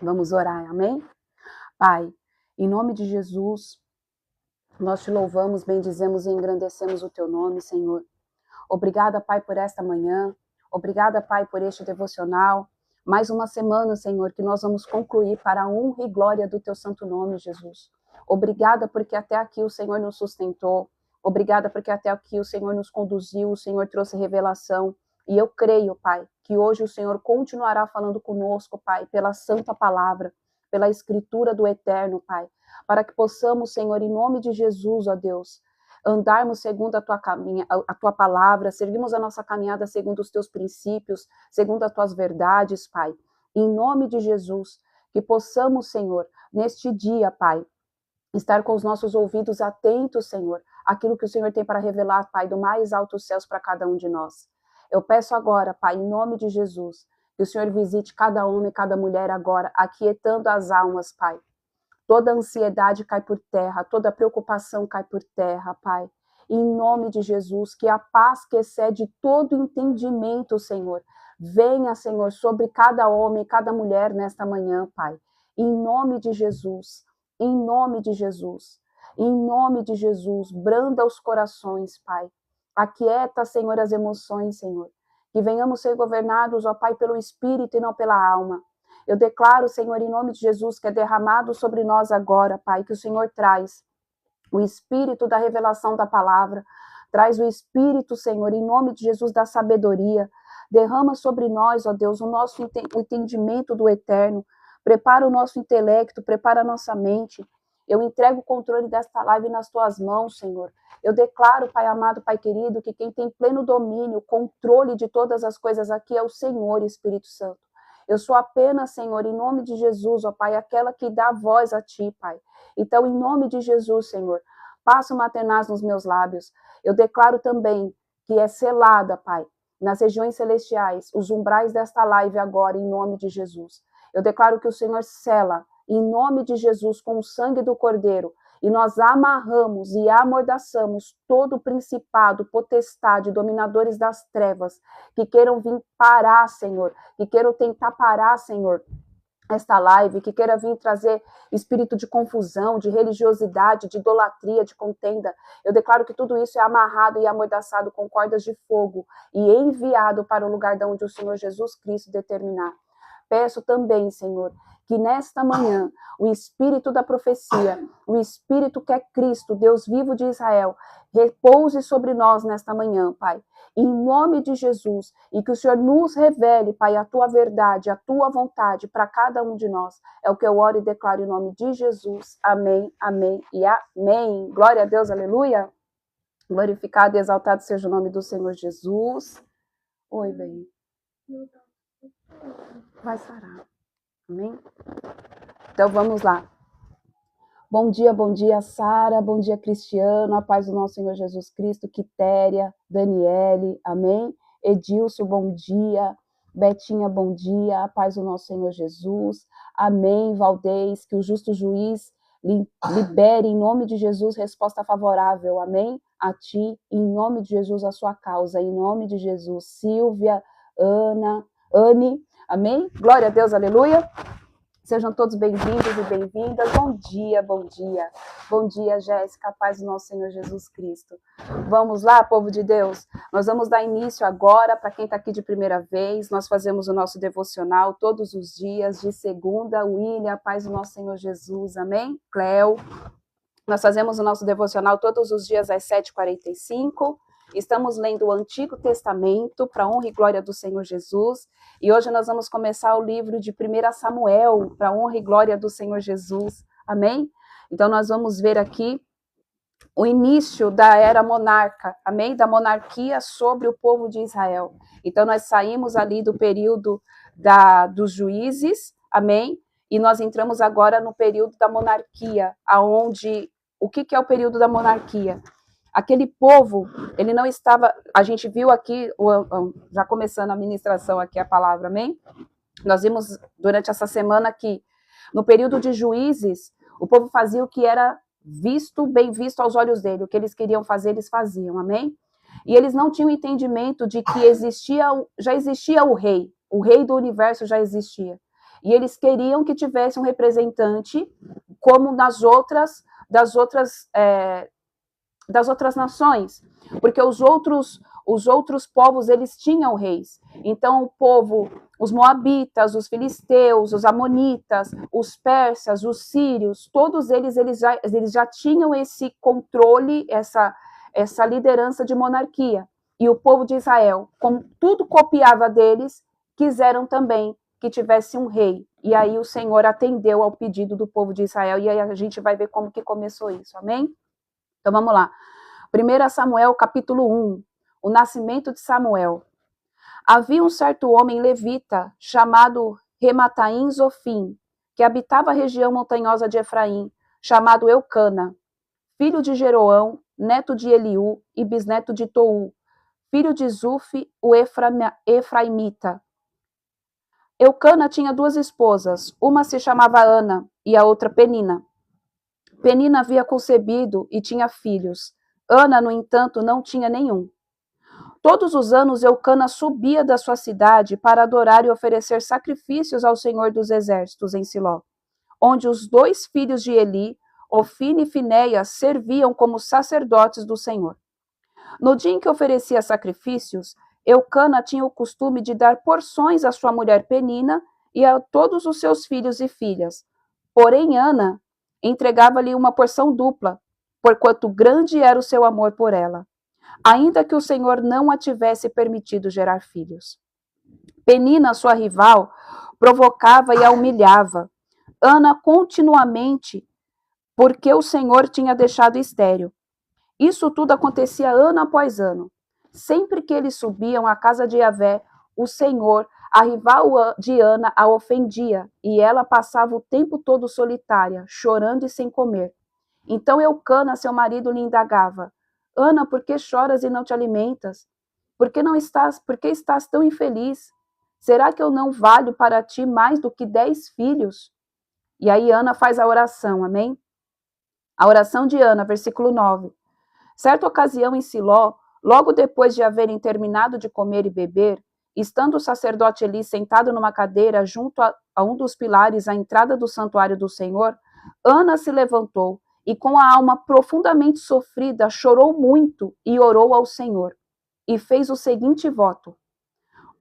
Vamos orar, amém? Pai, em nome de Jesus, nós te louvamos, bendizemos e engrandecemos o teu nome, Senhor. Obrigada, Pai, por esta manhã. Obrigada, Pai, por este devocional. Mais uma semana, Senhor, que nós vamos concluir para a honra e glória do teu santo nome, Jesus. Obrigada porque até aqui o Senhor nos sustentou. Obrigada porque até aqui o Senhor nos conduziu, o Senhor trouxe revelação. E eu creio, Pai, que hoje o Senhor continuará falando conosco, Pai, pela santa palavra, pela escritura do eterno, Pai, para que possamos, Senhor, em nome de Jesus, ó Deus, andarmos segundo a tua palavra, seguirmos a nossa caminhada segundo os teus princípios, segundo as tuas verdades, Pai. Em nome de Jesus, que possamos, Senhor, neste dia, Pai, estar com os nossos ouvidos atentos, Senhor, àquilo que o Senhor tem para revelar, Pai, do mais altos céus para cada um de nós. Eu peço agora, Pai, em nome de Jesus, que o Senhor visite cada homem e cada mulher agora, aquietando as almas, Pai. Toda ansiedade cai por terra, toda preocupação cai por terra, Pai. Em nome de Jesus, que a paz que excede todo entendimento, Senhor, venha, Senhor, sobre cada homem e cada mulher nesta manhã, Pai. Em nome de Jesus, em nome de Jesus, em nome de Jesus, branda os corações, Pai. Aquieta, Senhor, as emoções, Senhor. Que venhamos ser governados, ó Pai, pelo Espírito e não pela alma. Eu declaro, Senhor, em nome de Jesus, que é derramado sobre nós agora, Pai, que o Senhor traz o Espírito da revelação da palavra, traz o Espírito, Senhor, em nome de Jesus, da sabedoria, derrama sobre nós, ó Deus, o nosso entendimento do eterno, prepara o nosso intelecto, prepara a nossa mente. Eu entrego o controle desta live nas tuas mãos, Senhor. Eu declaro, Pai amado, Pai querido, que quem tem pleno domínio, controle de todas as coisas aqui é o Senhor, Espírito Santo. Eu sou apenas, Senhor, em nome de Jesus, ó Pai, aquela que dá voz a Ti, Pai. Então, em nome de Jesus, Senhor, passa uma tenaz nos meus lábios. Eu declaro também que é selada, Pai, nas regiões celestiais, os umbrais desta live agora, em nome de Jesus. Eu declaro que o Senhor sela, em nome de Jesus, com o sangue do Cordeiro, e nós amarramos e amordaçamos todo principado, potestade, dominadores das trevas, que queiram vir parar, Senhor, que queiram tentar parar, Senhor, esta live, que queira vir trazer espírito de confusão, de religiosidade, de idolatria, de contenda. Eu declaro que tudo isso é amarrado e amordaçado com cordas de fogo e enviado para o lugar de onde o Senhor Jesus Cristo determinar. Peço também, Senhor, que nesta manhã o Espírito da profecia, o Espírito que é Cristo, Deus vivo de Israel, repouse sobre nós nesta manhã, Pai, em nome de Jesus, e que o Senhor nos revele, Pai, a tua verdade, a tua vontade para cada um de nós. É o que eu oro e declaro em nome de Jesus. Amém, amém e amém. Glória a Deus, aleluia. Glorificado e exaltado seja o nome do Senhor Jesus. Oi, bem. Vai sarar. Amém? Então vamos lá. Bom dia, Sara. Bom dia, Cristiano. A paz do nosso Senhor Jesus Cristo. Quitéria, Daniele. Amém? Edilson, bom dia. Betinha, bom dia. A paz do nosso Senhor Jesus. Amém, Valdez. Que o justo juiz libere, em nome de Jesus, resposta favorável. Amém? A ti, em nome de Jesus, a sua causa. Em nome de Jesus. Silvia, Anne. Amém? Glória a Deus, aleluia. Sejam todos bem-vindos e bem-vindas. Bom dia, bom dia. Bom dia, Jéssica, a paz do nosso Senhor Jesus Cristo. Vamos lá, povo de Deus? Nós vamos dar início agora, para quem está aqui de primeira vez, nós fazemos o nosso devocional todos os dias, de segunda, William, a paz do nosso Senhor Jesus, amém? Cléo. Nós fazemos o nosso devocional todos os dias às 7h45. Estamos lendo o Antigo Testamento, para a honra e glória do Senhor Jesus. E hoje nós vamos começar o livro de 1 Samuel, para a honra e glória do Senhor Jesus. Amém? Então nós vamos ver aqui o início da era monarca, amém? Da monarquia sobre o povo de Israel. Então nós saímos ali do período dos juízes, amém? E nós entramos agora no período da monarquia, aonde o que é o período da monarquia? Aquele povo, ele não estava, a gente viu aqui, já começando a ministração aqui, a palavra, amém? Nós vimos durante essa semana que no período de juízes, o povo fazia o que era bem visto aos olhos dele, o que eles queriam fazer, eles faziam, amém? E eles não tinham entendimento de que já existia o rei do universo já existia. E eles queriam que tivesse um representante como das outras nações, porque os outros povos, eles tinham reis. Então o povo, os moabitas, os filisteus, os amonitas, os persas, os sírios, todos eles já tinham esse controle, essa liderança de monarquia. E o povo de Israel, como tudo copiava deles, quiseram também que tivesse um rei. E aí o Senhor atendeu ao pedido do povo de Israel, e aí a gente vai ver como que começou isso, amém? Então vamos lá. 1 Samuel, capítulo 1, o nascimento de Samuel. Havia um certo homem levita, chamado Remataim Zofim, que habitava a região montanhosa de Efraim, chamado Eucana, filho de Jeroão, neto de Eliú e bisneto de Tou, filho de Zufi, o Efraimita. Eucana tinha 2 esposas, uma se chamava Ana e a outra Penina. Penina havia concebido e tinha filhos. Ana, no entanto, não tinha nenhum. Todos os anos, Eucana subia da sua cidade para adorar e oferecer sacrifícios ao Senhor dos Exércitos em Siló, onde os 2 filhos de Eli, Ofni e Finéias, serviam como sacerdotes do Senhor. No dia em que oferecia sacrifícios, Eucana tinha o costume de dar porções à sua mulher Penina e a todos os seus filhos e filhas. Porém, Ana entregava-lhe uma porção dupla, porquanto grande era o seu amor por ela, ainda que o Senhor não a tivesse permitido gerar filhos. Penina, sua rival, provocava e a humilhava. Ana continuamente, porque o Senhor tinha deixado estéril. Isso tudo acontecia ano após ano. Sempre que eles subiam à casa de Yahvé, o Senhor, a rival de Ana, a ofendia, e ela passava o tempo todo solitária, chorando e sem comer. Então Eucana, seu marido, lhe indagava: Ana, por que choras e não te alimentas? Por que estás tão infeliz? Será que eu não valho para ti mais do que 10 filhos? E aí Ana faz a oração, amém? A oração de Ana, versículo 9. Certa ocasião em Siló, logo depois de haverem terminado de comer e beber, estando o sacerdote Eli sentado numa cadeira junto a um dos pilares à entrada do santuário do Senhor, Ana se levantou e, com a alma profundamente sofrida, chorou muito e orou ao Senhor. E fez o seguinte voto: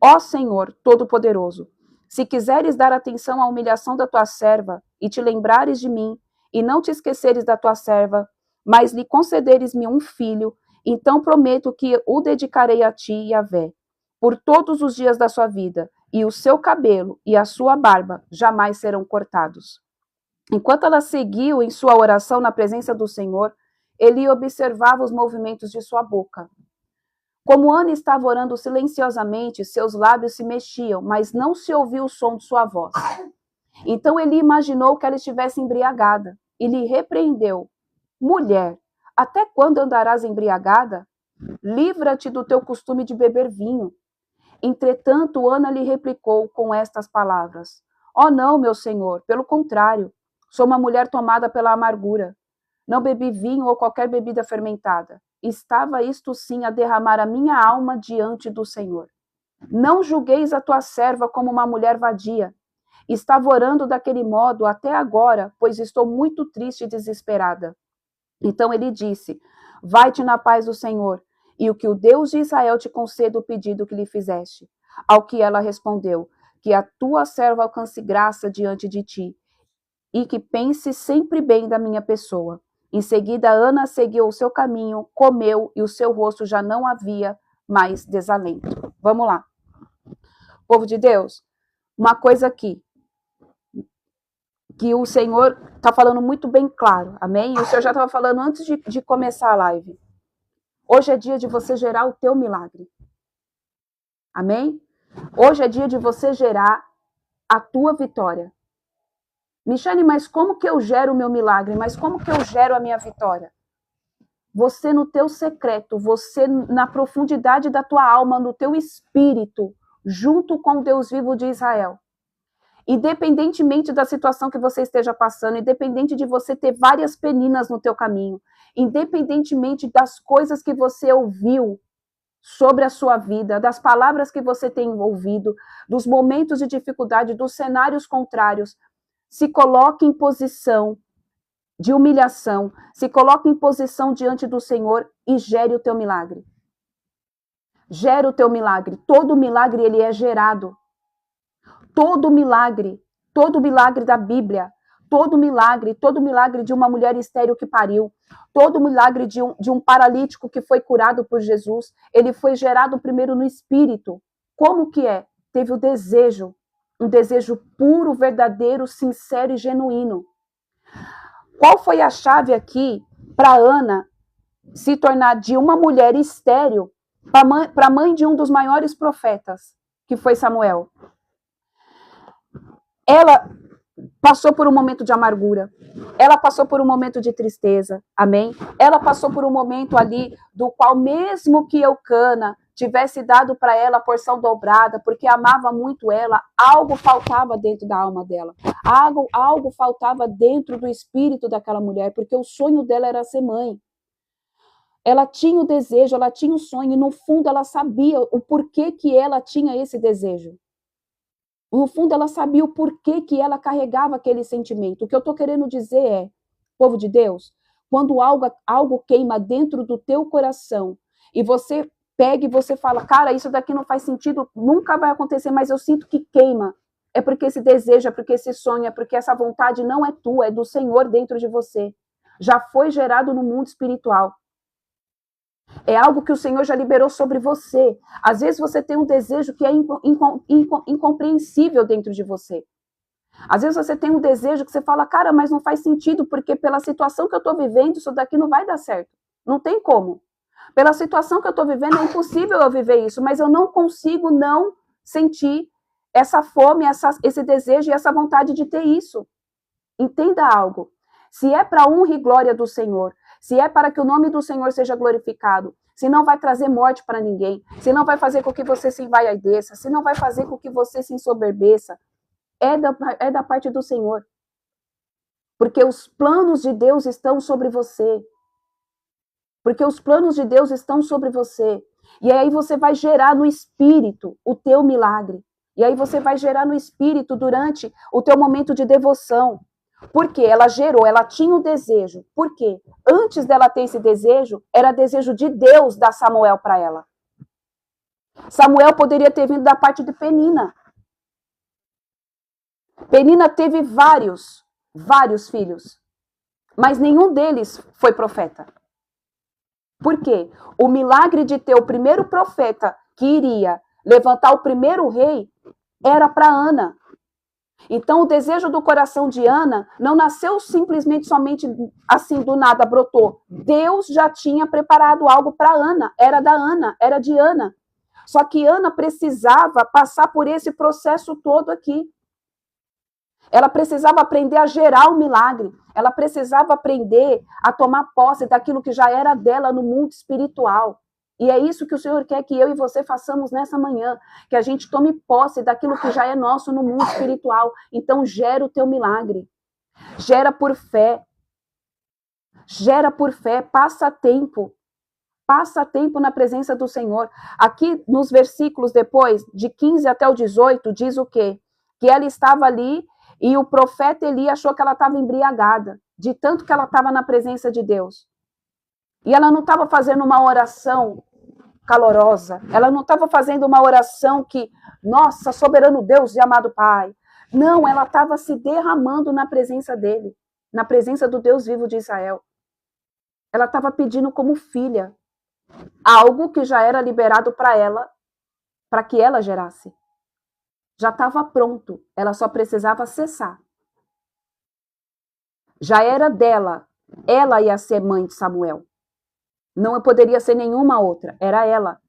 Ó Senhor Todo-Poderoso, se quiseres dar atenção à humilhação da tua serva e te lembrares de mim, e não te esqueceres da tua serva, mas lhe concederes-me um filho, então prometo que o dedicarei a ti, Yahvé, por todos os dias da sua vida, e o seu cabelo e a sua barba jamais serão cortados. Enquanto ela seguiu em sua oração na presença do Senhor, Eli observava os movimentos de sua boca. Como Ana estava orando silenciosamente, seus lábios se mexiam, mas não se ouvia o som de sua voz. Então Eli imaginou que ela estivesse embriagada e lhe repreendeu: Mulher, até quando andarás embriagada? Livra-te do teu costume de beber vinho. Entretanto, Ana lhe replicou com estas palavras: Ó não, meu senhor, pelo contrário, sou uma mulher tomada pela amargura. Não bebi vinho ou qualquer bebida fermentada. Estava isto sim a derramar a minha alma diante do Senhor. Não julgueis a tua serva como uma mulher vadia. Estava orando daquele modo até agora, pois estou muito triste e desesperada. Então ele disse: Vai-te na paz do Senhor, e o que o Deus de Israel te conceda o pedido que lhe fizeste. Ao que ela respondeu: Que a tua serva alcance graça diante de ti, e que pense sempre bem da minha pessoa. Em seguida, Ana seguiu o seu caminho, comeu, e o seu rosto já não havia mais desalento. Vamos lá. Povo de Deus, uma coisa aqui, que o Senhor está falando muito bem claro, amém? E o Senhor já estava falando antes de começar a live. Hoje é dia de você gerar o teu milagre. Amém? Hoje é dia de você gerar a tua vitória. Michane, mas como que eu gero o meu milagre? Mas como que eu gero a minha vitória? Você no teu secreto, você na profundidade da tua alma, no teu espírito, junto com o Deus vivo de Israel. Independentemente da situação que você esteja passando, independente de você ter várias peninas no teu caminho, independentemente das coisas que você ouviu sobre a sua vida, das palavras que você tem ouvido, dos momentos de dificuldade, dos cenários contrários. Se coloque em posição de humilhação, se coloque em posição diante do Senhor e gere o teu milagre. Gere o teu milagre. Todo milagre, ele é gerado. Todo milagre da Bíblia, todo milagre de uma mulher estéril que pariu, todo milagre de um paralítico que foi curado por Jesus, ele foi gerado primeiro no Espírito. Como que é? Teve o desejo, um desejo puro, verdadeiro, sincero e genuíno. Qual foi a chave aqui para Ana se tornar de uma mulher estéril para a mãe de um dos maiores profetas, que foi Samuel? Ela passou por um momento de amargura, ela passou por um momento de tristeza, amém? Ela passou por um momento ali do qual, mesmo que Eucana tivesse dado para ela a porção dobrada, porque amava muito ela, algo faltava dentro da alma dela, algo faltava dentro do espírito daquela mulher, porque o sonho dela era ser mãe. Ela tinha o desejo, ela tinha o sonho, e no fundo ela sabia o porquê que ela tinha esse desejo. No fundo, ela sabia o porquê que ela carregava aquele sentimento. O que eu estou querendo dizer é, povo de Deus, quando algo queima dentro do teu coração e você pega e você fala, cara, isso daqui não faz sentido, nunca vai acontecer, mas eu sinto que queima. É porque esse desejo, é porque esse sonho, é porque essa vontade não é tua, é do Senhor dentro de você. Já foi gerado no mundo espiritual. É algo que o Senhor já liberou sobre você. Às vezes você tem um desejo que é incompreensível dentro de você. Às vezes você tem um desejo que você fala, cara, mas não faz sentido, porque pela situação que eu estou vivendo, isso daqui não vai dar certo. Não tem como. Pela situação que eu estou vivendo, é impossível eu viver isso, mas eu não consigo não sentir essa fome, esse desejo e essa vontade de ter isso. Entenda algo. Se é para honra e glória do Senhor, se é para que o nome do Senhor seja glorificado, se não vai trazer morte para ninguém, se não vai fazer com que você se envaideça, se não vai fazer com que você se ensoberbeça, é da parte do Senhor. Porque os planos de Deus estão sobre você. Porque os planos de Deus estão sobre você. E aí você vai gerar no Espírito o teu milagre. E aí você vai gerar no Espírito durante o teu momento de devoção. Porque ela gerou, ela tinha o desejo. Por quê? Antes dela ter esse desejo, era desejo de Deus dar Samuel para ela. Samuel poderia ter vindo da parte de Penina. Penina teve vários filhos, mas nenhum deles foi profeta. Por quê? O milagre de ter o primeiro profeta que iria levantar o primeiro rei era para Ana. Então, o desejo do coração de Ana não nasceu simplesmente somente assim, do nada, brotou. Deus já tinha preparado algo para Ana, era da Ana, era de Ana. Só que Ana precisava passar por esse processo todo aqui. Ela precisava aprender a gerar o milagre, ela precisava aprender a tomar posse daquilo que já era dela no mundo espiritual. E é isso que o Senhor quer que eu e você façamos nessa manhã, que a gente tome posse daquilo que já é nosso no mundo espiritual. Então, gera o teu milagre. Gera por fé. Gera por fé. Passa tempo. Passa tempo na presença do Senhor. Aqui, nos versículos depois, de 15 até o 18, diz o quê? Que ela estava ali e o profeta Eli achou que ela estava embriagada, de tanto que ela estava na presença de Deus. E ela não estava fazendo uma oração calorosa. Ela não estava fazendo uma oração que, nossa, soberano Deus e amado Pai. Não, ela estava se derramando na presença dele, na presença do Deus vivo de Israel. Ela estava pedindo como filha algo que já era liberado para ela, para que ela gerasse. Já estava pronto, ela só precisava cessar. Já era dela, ela ia ser mãe de Samuel. Não poderia ser nenhuma outra, era ela.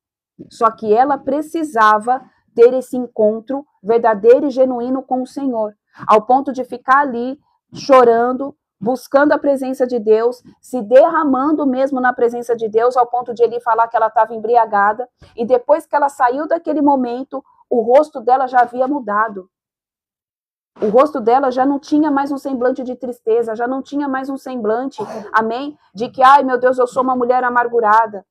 Só que ela precisava ter esse encontro verdadeiro e genuíno com o Senhor, ao ponto de ficar ali chorando, buscando a presença de Deus, se derramando mesmo na presença de Deus, ao ponto de ele falar que ela estava embriagada, e depois que ela saiu daquele momento, o rosto dela já havia mudado. O rosto dela já não tinha mais um semblante de tristeza, já não tinha mais um semblante, amém? De que, ai meu Deus, eu sou uma mulher amargurada.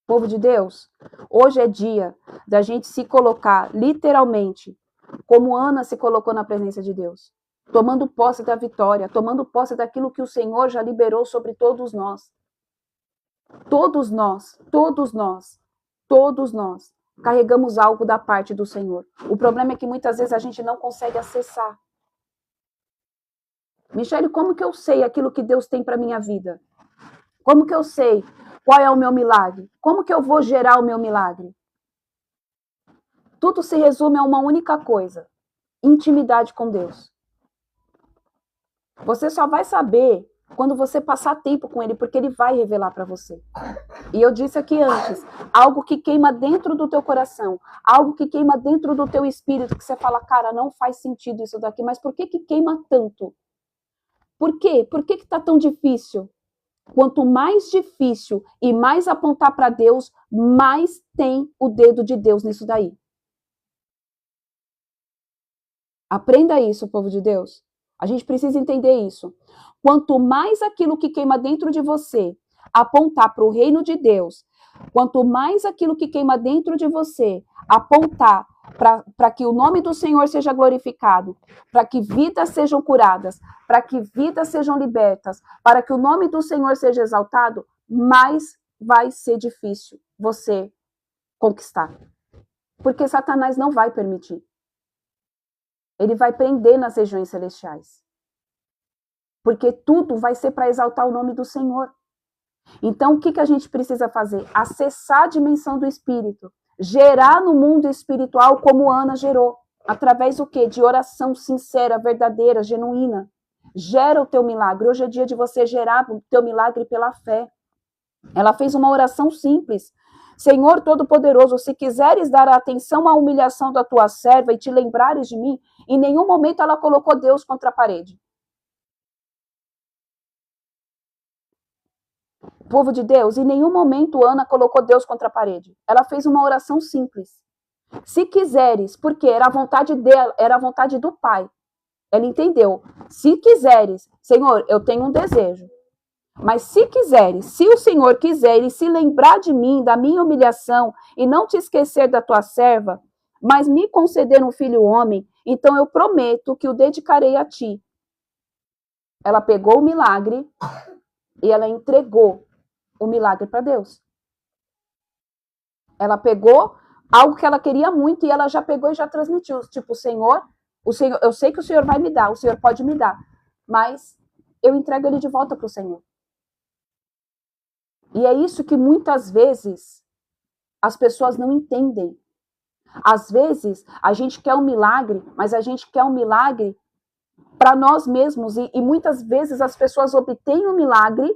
Povo de Deus, hoje é dia da gente se colocar literalmente como Ana se colocou na presença de Deus, tomando posse da vitória, tomando posse daquilo que o Senhor já liberou sobre todos nós. Todos nós, todos nós, todos nós carregamos algo da parte do Senhor. O problema é que muitas vezes a gente não consegue acessar. Michele, como que eu sei aquilo que Deus tem para minha vida? Como que eu sei qual é o meu milagre? Como que eu vou gerar o meu milagre? Tudo se resume a uma única coisa: intimidade com Deus. Você só vai saber quando você passar tempo com Ele, porque Ele vai revelar para você. E eu disse aqui antes, algo que queima dentro do teu coração, algo que queima dentro do teu espírito, que você fala, cara, não faz sentido isso daqui, mas por que queima tanto? Por quê? Por que tá tão difícil? Quanto mais difícil e mais apontar para Deus, mais tem o dedo de Deus nisso daí. Aprenda isso, povo de Deus. A gente precisa entender isso. Quanto mais aquilo que queima dentro de você apontar para o reino de Deus, quanto mais aquilo que queima dentro de você apontar para que o nome do Senhor seja glorificado, para que vidas sejam curadas, para que vidas sejam libertas, para que o nome do Senhor seja exaltado, mais vai ser difícil você conquistar. Porque Satanás não vai permitir. Ele vai prender nas regiões celestiais. Porque tudo vai ser para exaltar o nome do Senhor. Então, o que a gente precisa fazer? Acessar a dimensão do Espírito. Gerar no mundo espiritual como Ana gerou. Através do quê? De oração sincera, verdadeira, genuína. Gera o teu milagre. Hoje é dia de você gerar o teu milagre pela fé. Ela fez uma oração simples. Senhor Todo-Poderoso, se quiseres dar atenção à humilhação da tua serva e te lembrares de mim, em nenhum momento ela colocou Deus contra a parede. Povo de Deus, em nenhum momento Ana colocou Deus contra a parede. Ela fez uma oração simples. Se quiseres, porque era a vontade dela, era a vontade do Pai. Ela entendeu. Se quiseres, Senhor, eu tenho um desejo. Mas se quiseres, se o Senhor quiser e se lembrar de mim, da minha humilhação, e não te esquecer da tua serva, mas me conceder um filho homem, então eu prometo que o dedicarei a ti. Ela pegou o milagre e ela entregou o milagre para Deus. Ela pegou algo que ela queria muito e ela já pegou e já transmitiu. Tipo, o Senhor, eu sei que o Senhor vai me dar, o Senhor pode me dar, mas eu entrego ele de volta para o Senhor. E é isso que muitas vezes as pessoas não entendem. Às vezes, a gente quer um milagre, mas a gente quer um milagre para nós mesmos. E muitas vezes as pessoas obtêm o milagre,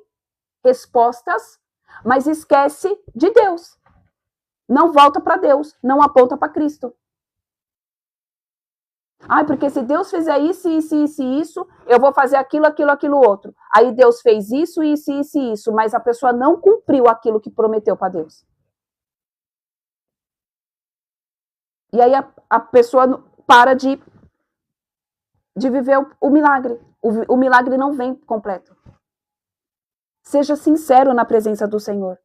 respostas, mas esquece de Deus. Não volta para Deus, não aponta para Cristo. Porque se Deus fizer isso, isso, eu vou fazer aquilo, outro. Aí Deus fez isso, isso, mas a pessoa não cumpriu aquilo que prometeu para Deus. E aí a pessoa para de viver o milagre. O milagre não vem completo. Seja sincero na presença do Senhor.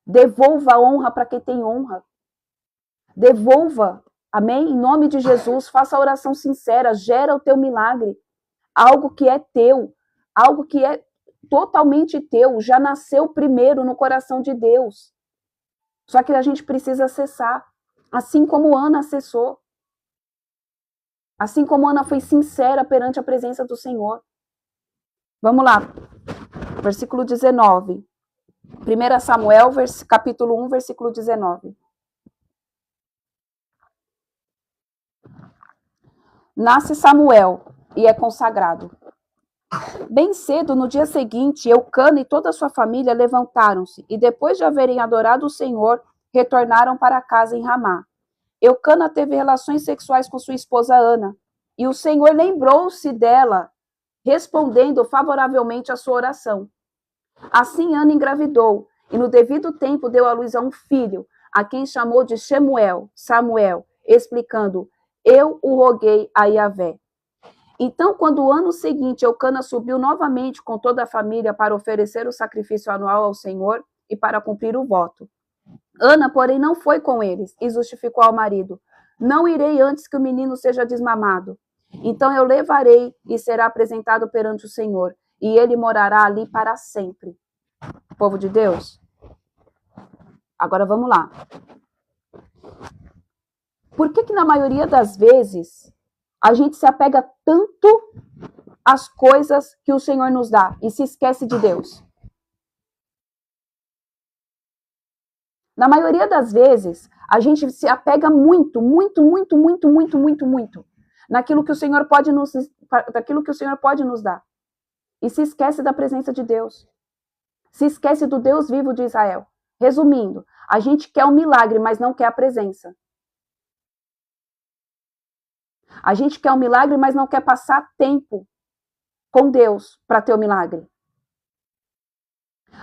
Devolva a honra para quem tem honra. Devolva. Amém? Em nome de Jesus, faça a oração sincera, gera o teu milagre. Algo que é teu, algo que é totalmente teu, já nasceu primeiro no coração de Deus. Só que a gente precisa acessar, assim como Ana acessou. Assim como Ana foi sincera perante a presença do Senhor. Vamos lá, versículo 19. 1 Samuel, capítulo 1, versículo 19. Nasce Samuel e é consagrado. Bem cedo, no dia seguinte, Eucana e toda a sua família levantaram-se e, depois de haverem adorado o Senhor, retornaram para casa em Ramá. Eucana teve relações sexuais com sua esposa Ana, e o Senhor lembrou-se dela, respondendo favoravelmente à sua oração. Assim Ana engravidou, e no devido tempo deu à luz a um filho, a quem chamou de Samuel, explicando: eu o roguei a Yahvé. Então, quando o ano seguinte Eucana subiu novamente com toda a família para oferecer o sacrifício anual ao Senhor e para cumprir o voto, Ana, porém, não foi com eles e justificou ao marido: não irei antes que o menino seja desmamado. Então eu levarei e será apresentado perante o Senhor, e ele morará ali para sempre. Povo de Deus, agora vamos lá. Por que na maioria das vezes a gente se apega tanto às coisas que o Senhor nos dá e se esquece de Deus? Na maioria das vezes, a gente se apega muito naquilo que o Senhor pode nos dar. E se esquece da presença de Deus. Se esquece do Deus vivo de Israel. Resumindo, a gente quer um milagre, mas não quer a presença. A gente quer um milagre, mas não quer passar tempo com Deus para ter o milagre.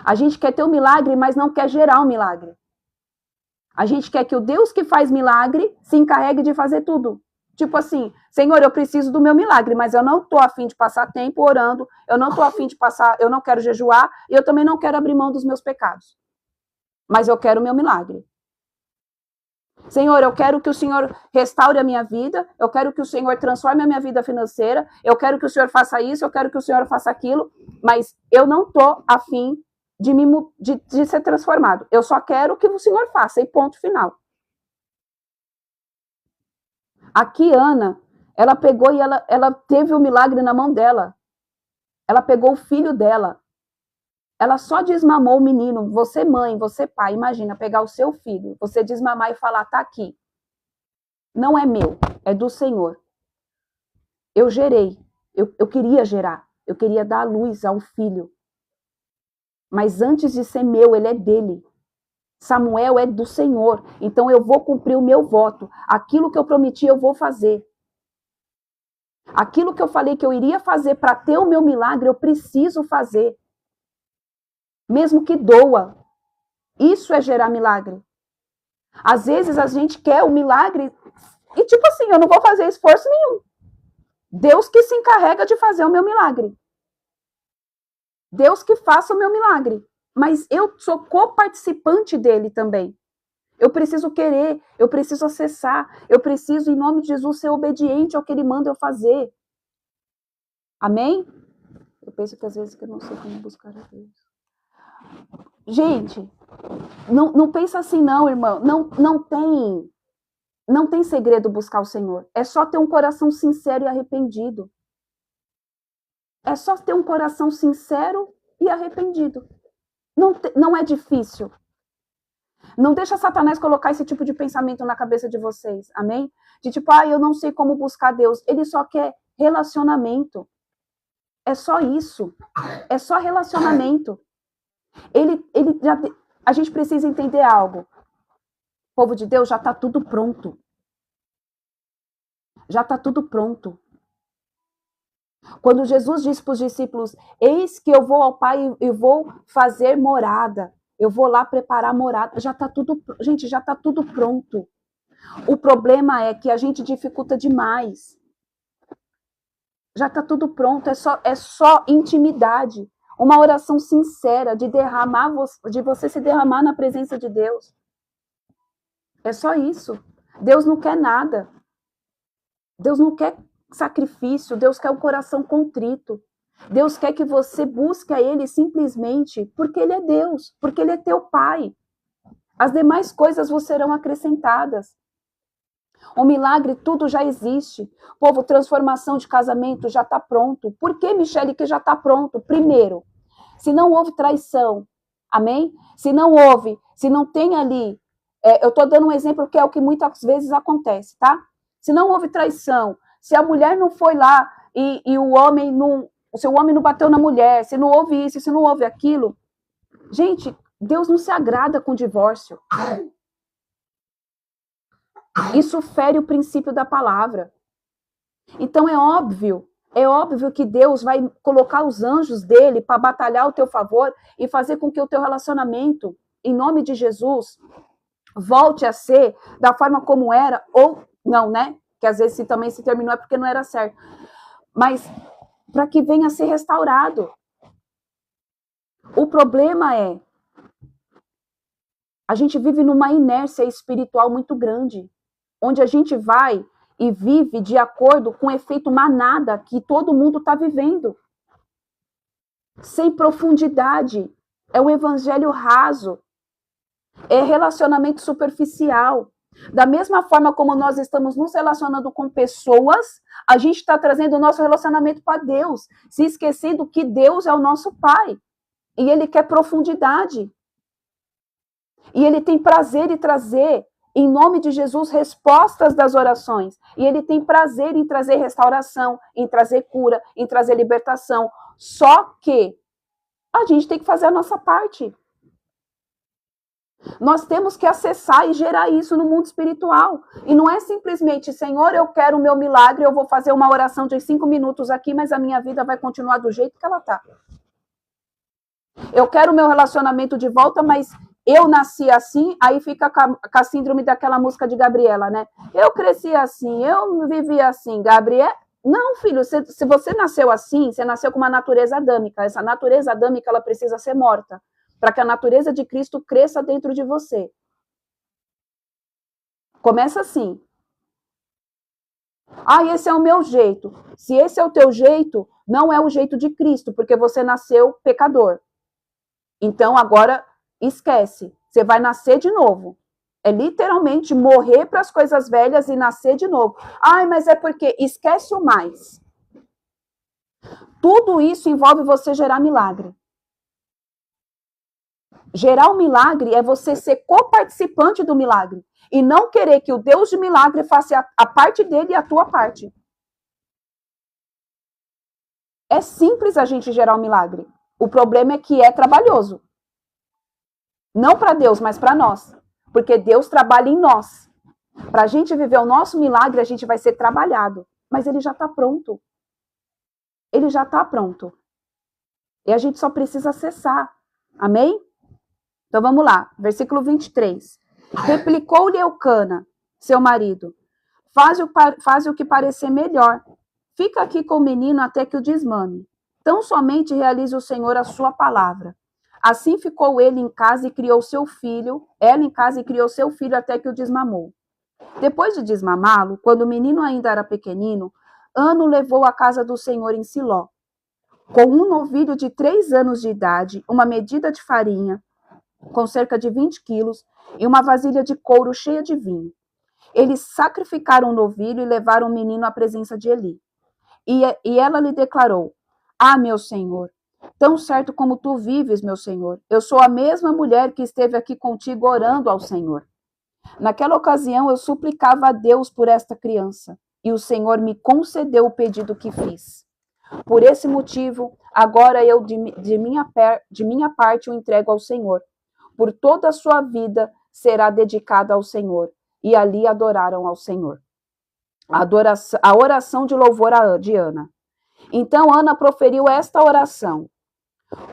A gente quer ter o milagre, mas não quer gerar o milagre. A gente quer que o Deus que faz milagre se encarregue de fazer tudo. Tipo assim, Senhor, eu preciso do meu milagre, mas eu não estou afim de passar tempo orando, eu não estou afim de passar, eu não quero jejuar, e eu também não quero abrir mão dos meus pecados. Mas eu quero o meu milagre. Senhor, eu quero que o Senhor restaure a minha vida, eu quero que o Senhor transforme a minha vida financeira, eu quero que o Senhor faça isso, eu quero que o Senhor faça aquilo, mas eu não estou afim de ser transformado. Eu só quero que o Senhor faça, e ponto final. Aqui, Ana, ela pegou e ela teve o milagre na mão dela. Ela pegou o filho dela. Ela só desmamou o menino. Você, mãe, você, pai, imagina pegar o seu filho, você desmamar e falar, tá aqui. Não é meu, é do Senhor. Eu gerei, eu queria gerar, eu queria dar a luz ao filho. Mas antes de ser meu, ele é dele. Samuel é do Senhor, então eu vou cumprir o meu voto. Aquilo que eu prometi, eu vou fazer. Aquilo que eu falei que eu iria fazer para ter o meu milagre, eu preciso fazer. Mesmo que doa. Isso é gerar milagre. Às vezes a gente quer o milagre e tipo assim, eu não vou fazer esforço nenhum. Deus que se encarrega de fazer o meu milagre. Deus que faça o meu milagre. Mas eu sou coparticipante dele também. Eu preciso querer, eu preciso acessar, eu preciso, em nome de Jesus, ser obediente ao que ele manda eu fazer. Amém? Eu penso que às vezes que eu não sei como buscar a Deus. Gente, não pensa assim não, irmão. Não tem segredo buscar o Senhor. É só ter um coração sincero e arrependido. É só ter um coração sincero e arrependido. Não é difícil. Não deixa Satanás colocar esse tipo de pensamento na cabeça de vocês, amém? De tipo, eu não sei como buscar Deus. Ele só quer relacionamento. É só isso. É só relacionamento. A gente precisa entender algo. O povo de Deus já está tudo pronto. Já está tudo pronto. Quando Jesus disse para os discípulos, eis que eu vou ao Pai e vou fazer morada. Eu vou lá preparar morada. Já está tudo, gente, já está tudo pronto. O problema é que a gente dificulta demais. Já está tudo pronto, é só intimidade. Uma oração sincera de você se derramar na presença de Deus. É só isso. Deus não quer nada. Deus não quer sacrifício, Deus quer o coração contrito. Deus quer que você busque a Ele simplesmente porque Ele é Deus, porque Ele é teu Pai. As demais coisas vos serão acrescentadas. O milagre, tudo já existe. Povo, transformação de casamento já está pronto. Por que, Michele, que já está pronto? Primeiro, se não houve traição, amém? Se não houve, se não tem ali, eu estou dando um exemplo que é o que muitas vezes acontece, tá? Se não houve traição, se a mulher não foi lá e o homem não, se o homem não bateu na mulher, se não houve isso, se não houve aquilo, gente, Deus não se agrada com divórcio. Isso fere o princípio da palavra. Então é óbvio que Deus vai colocar os anjos dele para batalhar ao teu favor e fazer com que o teu relacionamento, em nome de Jesus, volte a ser da forma como era, ou não, né? Que às vezes também se terminou é porque não era certo. Mas para que venha a ser restaurado. O problema é A gente vive numa inércia espiritual muito grande, onde a gente vai e vive de acordo com o efeito manada que todo mundo está vivendo. Sem profundidade. É um evangelho raso. É relacionamento superficial. Da mesma forma como nós estamos nos relacionando com pessoas, a gente está trazendo o nosso relacionamento para Deus, se esquecendo que Deus é o nosso Pai. E Ele quer profundidade. E Ele tem prazer em trazer, em nome de Jesus, respostas das orações. E Ele tem prazer em trazer restauração, em trazer cura, em trazer libertação. Só que a gente tem que fazer a nossa parte. Nós temos que acessar e gerar isso no mundo espiritual. E não é simplesmente, Senhor, eu quero o meu milagre, eu vou fazer uma oração de 5 minutos aqui, mas a minha vida vai continuar do jeito que ela está. Eu quero o meu relacionamento de volta, mas eu nasci assim, aí fica com a síndrome daquela música de Gabriela, né? Eu cresci assim, eu vivi assim, Gabriela. Não, filho, se você nasceu assim, você nasceu com uma natureza adâmica. Essa natureza adâmica, ela precisa ser morta, para que a natureza de Cristo cresça dentro de você. Começa assim. Ah, esse é o meu jeito. Se esse é o teu jeito, não é o jeito de Cristo, porque você nasceu pecador. Então, agora, esquece. Você vai nascer de novo. É literalmente morrer para as coisas velhas e nascer de novo. Ai, mas é porque esquece o mais. Tudo isso envolve você gerar milagre. Gerar um milagre é você ser coparticipante do milagre. E não querer que o Deus de milagre faça a parte dele e a tua parte. É simples a gente gerar um milagre. O problema é que é trabalhoso. Não para Deus, mas para nós. Porque Deus trabalha em nós. Para a gente viver o nosso milagre, a gente vai ser trabalhado. Mas ele já está pronto. Ele já está pronto. E a gente só precisa acessar. Amém? Então vamos lá. Versículo 23. Replicou-lhe Eucana, seu marido. Faz o que parecer melhor. Fica aqui com o menino até que o desmame. Tão somente realize o Senhor a sua palavra. Assim ficou ele em casa e criou seu filho, ela em casa e criou seu filho até que o desmamou. Depois de desmamá-lo, quando o menino ainda era pequenino, Ana o levou à casa do Senhor em Siló. Com um novilho de 3 anos de idade, uma medida de farinha, com cerca de 20 quilos, e uma vasilha de couro cheia de vinho. Eles sacrificaram o novilho e levaram o menino à presença de Eli. E ela lhe declarou: Ah, meu senhor, tão certo como tu vives, meu senhor, eu sou a mesma mulher que esteve aqui contigo orando ao Senhor. Naquela ocasião eu suplicava a Deus por esta criança, e o Senhor me concedeu o pedido que fiz. Por esse motivo, agora eu de minha parte o entrego ao Senhor. Por toda a sua vida será dedicada ao Senhor. E ali adoraram ao Senhor. A oração de louvor de Ana. Então Ana proferiu esta oração: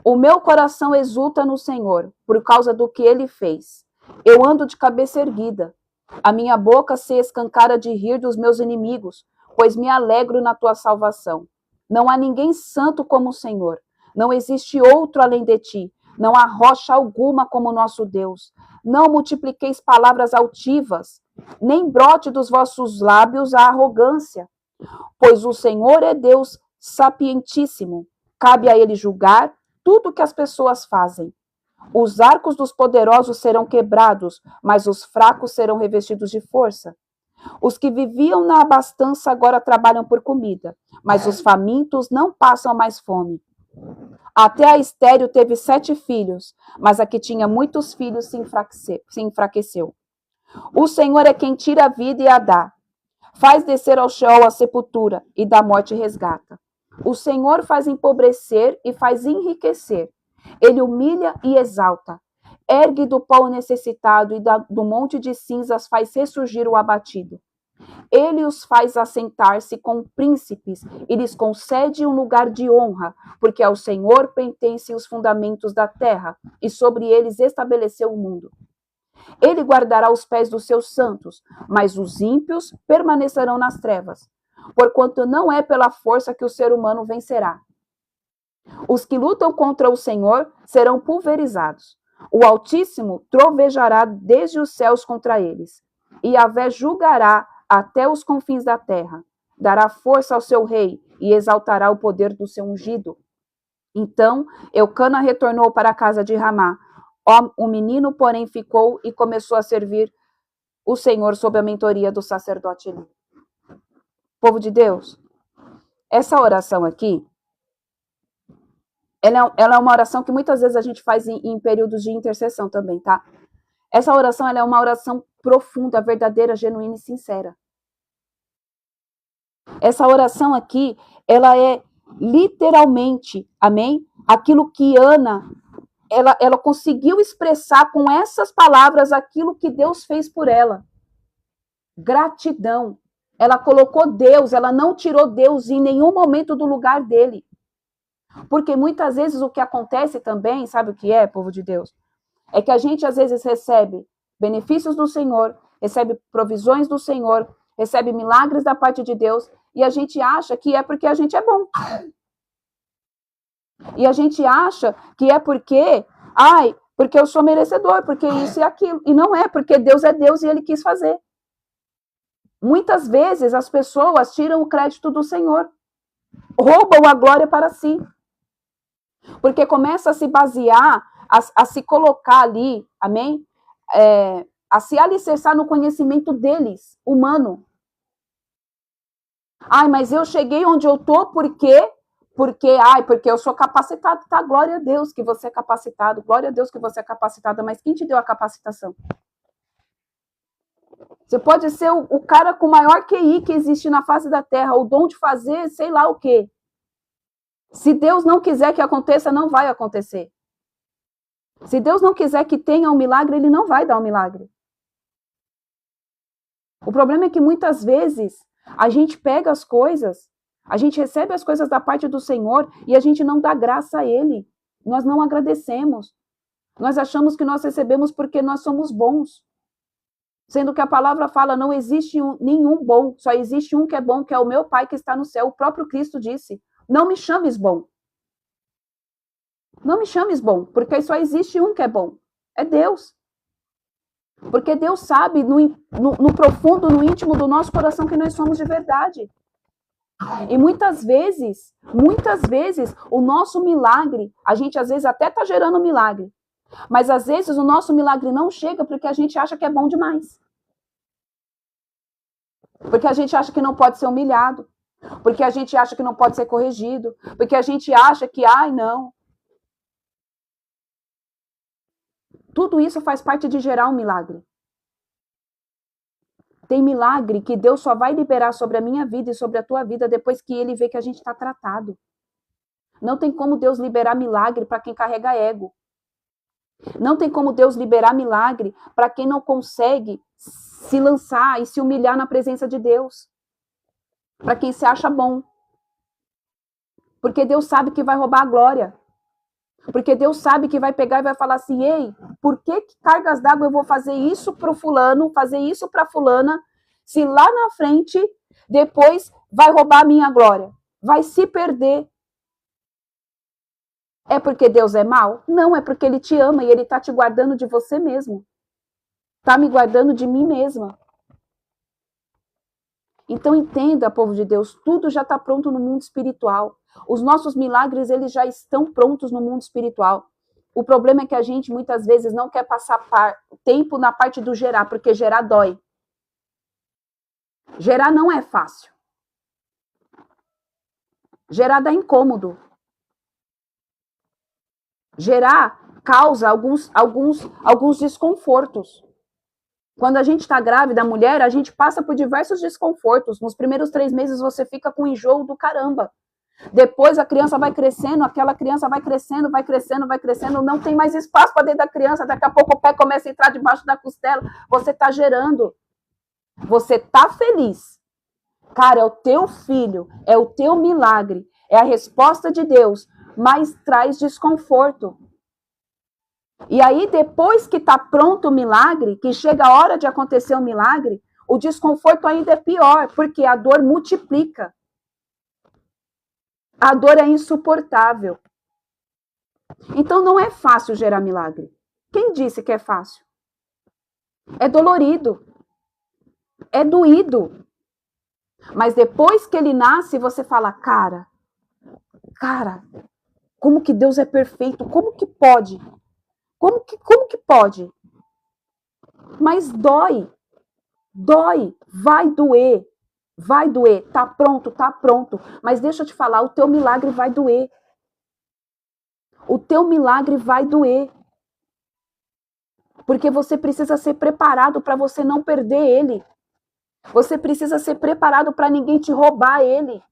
O meu coração exulta no Senhor, por causa do que ele fez. Eu ando de cabeça erguida. A minha boca se escancara de rir dos meus inimigos, pois me alegro na tua salvação. Não há ninguém santo como o Senhor. Não existe outro além de ti. Não há rocha alguma como o nosso Deus. Não multipliqueis palavras altivas, nem brote dos vossos lábios a arrogância. Pois o Senhor é Deus sapientíssimo. Cabe a ele julgar tudo que as pessoas fazem. Os arcos dos poderosos serão quebrados, mas os fracos serão revestidos de força. Os que viviam na abastança agora trabalham por comida, mas os famintos não passam mais fome. Até a estéril teve 7 filhos, mas a que tinha muitos filhos se enfraqueceu. O Senhor é quem tira a vida e a dá. Faz descer ao Sheol a sepultura e da morte resgata. O Senhor faz empobrecer e faz enriquecer. Ele humilha e exalta. Ergue do pó o necessitado e do monte de cinzas faz ressurgir o abatido. Ele os faz assentar-se com príncipes e lhes concede um lugar de honra, porque ao Senhor pertencem os fundamentos da terra e sobre eles estabeleceu o mundo. Ele guardará os pés dos seus santos, mas os ímpios permanecerão nas trevas, porquanto não é pela força que o ser humano vencerá. Os que lutam contra o Senhor serão pulverizados. O Altíssimo trovejará desde os céus contra eles, e Yahvé julgará até os confins da terra. Dará força ao seu rei e exaltará o poder do seu ungido. Então Eucana retornou para a casa de Ramá. O menino, porém, ficou e começou a servir o Senhor sob a mentoria do sacerdote Eli. Povo de Deus, essa oração aqui, ela é uma oração que muitas vezes a gente faz em períodos de intercessão também, tá? Essa oração, ela é uma oração profunda, verdadeira, genuína e sincera. Essa oração aqui, ela é literalmente, amém? Aquilo que Ana, ela conseguiu expressar com essas palavras aquilo que Deus fez por ela. Gratidão. Ela colocou Deus, ela não tirou Deus em nenhum momento do lugar dele. Porque muitas vezes o que acontece também, sabe o que é, povo de Deus? É que a gente às vezes recebe benefícios do Senhor, recebe provisões do Senhor, recebe milagres da parte de Deus, e a gente acha que é porque a gente é bom. E a gente acha que é porque eu sou merecedor, porque isso e aquilo. E não é, porque Deus é Deus e Ele quis fazer. Muitas vezes as pessoas tiram o crédito do Senhor, roubam a glória para si. Porque começa a se basear, a se colocar ali, amém? A se alicerçar no conhecimento deles, humano. Mas eu cheguei onde eu tô porque eu sou capacitado. Tá, glória a Deus que você é capacitado, glória a Deus que você é capacitada, mas quem te deu a capacitação? Você pode ser o cara com o maior QI que existe na face da terra, o dom de fazer sei lá o quê. Se Deus não quiser que aconteça, não vai acontecer. Se Deus não quiser que tenha um milagre, Ele não vai dar um milagre. O problema é que muitas vezes a gente pega as coisas, a gente recebe as coisas da parte do Senhor e a gente não dá graça a Ele. Nós não agradecemos. Nós achamos que nós recebemos porque nós somos bons. Sendo que a palavra fala, não existe nenhum bom, só existe um que é bom, que é o meu Pai que está no céu. O próprio Cristo disse, não me chames bom. Não me chames bom, porque só existe um que é bom. É Deus. Porque Deus sabe no profundo, no íntimo do nosso coração que nós somos de verdade. E muitas vezes, o nosso milagre, a gente às vezes até está gerando milagre, mas às vezes o nosso milagre não chega porque a gente acha que é bom demais. Porque a gente acha que não pode ser humilhado. Porque a gente acha que não pode ser corrigido. Porque a gente acha que, não. Tudo isso faz parte de gerar um milagre. Tem milagre que Deus só vai liberar sobre a minha vida e sobre a tua vida depois que Ele vê que a gente está tratado. Não tem como Deus liberar milagre para quem carrega ego. Não tem como Deus liberar milagre para quem não consegue se lançar e se humilhar na presença de Deus. Para quem se acha bom. Porque Deus sabe que vai roubar a glória. Porque Deus sabe que vai pegar e vai falar assim, ei, por que cargas d'água eu vou fazer isso para o fulano, fazer isso para a fulana, se lá na frente, depois vai roubar a minha glória? Vai se perder. É porque Deus é mau? Não, é porque Ele te ama e Ele está te guardando de você mesmo. Está me guardando de mim mesma. Então entenda, povo de Deus, tudo já está pronto no mundo espiritual. Os nossos milagres, eles já estão prontos no mundo espiritual. O problema é que a gente, muitas vezes, não quer passar tempo na parte do gerar, porque gerar dói. Gerar não é fácil. Gerar dá incômodo. Gerar causa alguns desconfortos. Quando a gente está grávida, a mulher, a gente passa por diversos desconfortos. Nos primeiros 3 meses você fica com enjoo do caramba. Depois a criança vai crescendo, aquela criança vai crescendo, não tem mais espaço para dentro da criança, daqui a pouco o pé começa a entrar debaixo da costela, você está gerando. Você está feliz. Cara, é o teu filho, é o teu milagre, é a resposta de Deus, mas traz desconforto. E aí, depois que está pronto o milagre, que chega a hora de acontecer o milagre, o desconforto ainda é pior, porque a dor multiplica. A dor é insuportável. Então, não é fácil gerar milagre. Quem disse que é fácil? É dolorido. É doído. Mas depois que ele nasce, você fala, cara, como que Deus é perfeito? Como que pode? Como que pode? Mas dói, vai doer, tá pronto. Mas deixa eu te falar, o teu milagre vai doer. O teu milagre vai doer. Porque você precisa ser preparado para você não perder ele. Você precisa ser preparado para ninguém te roubar ele.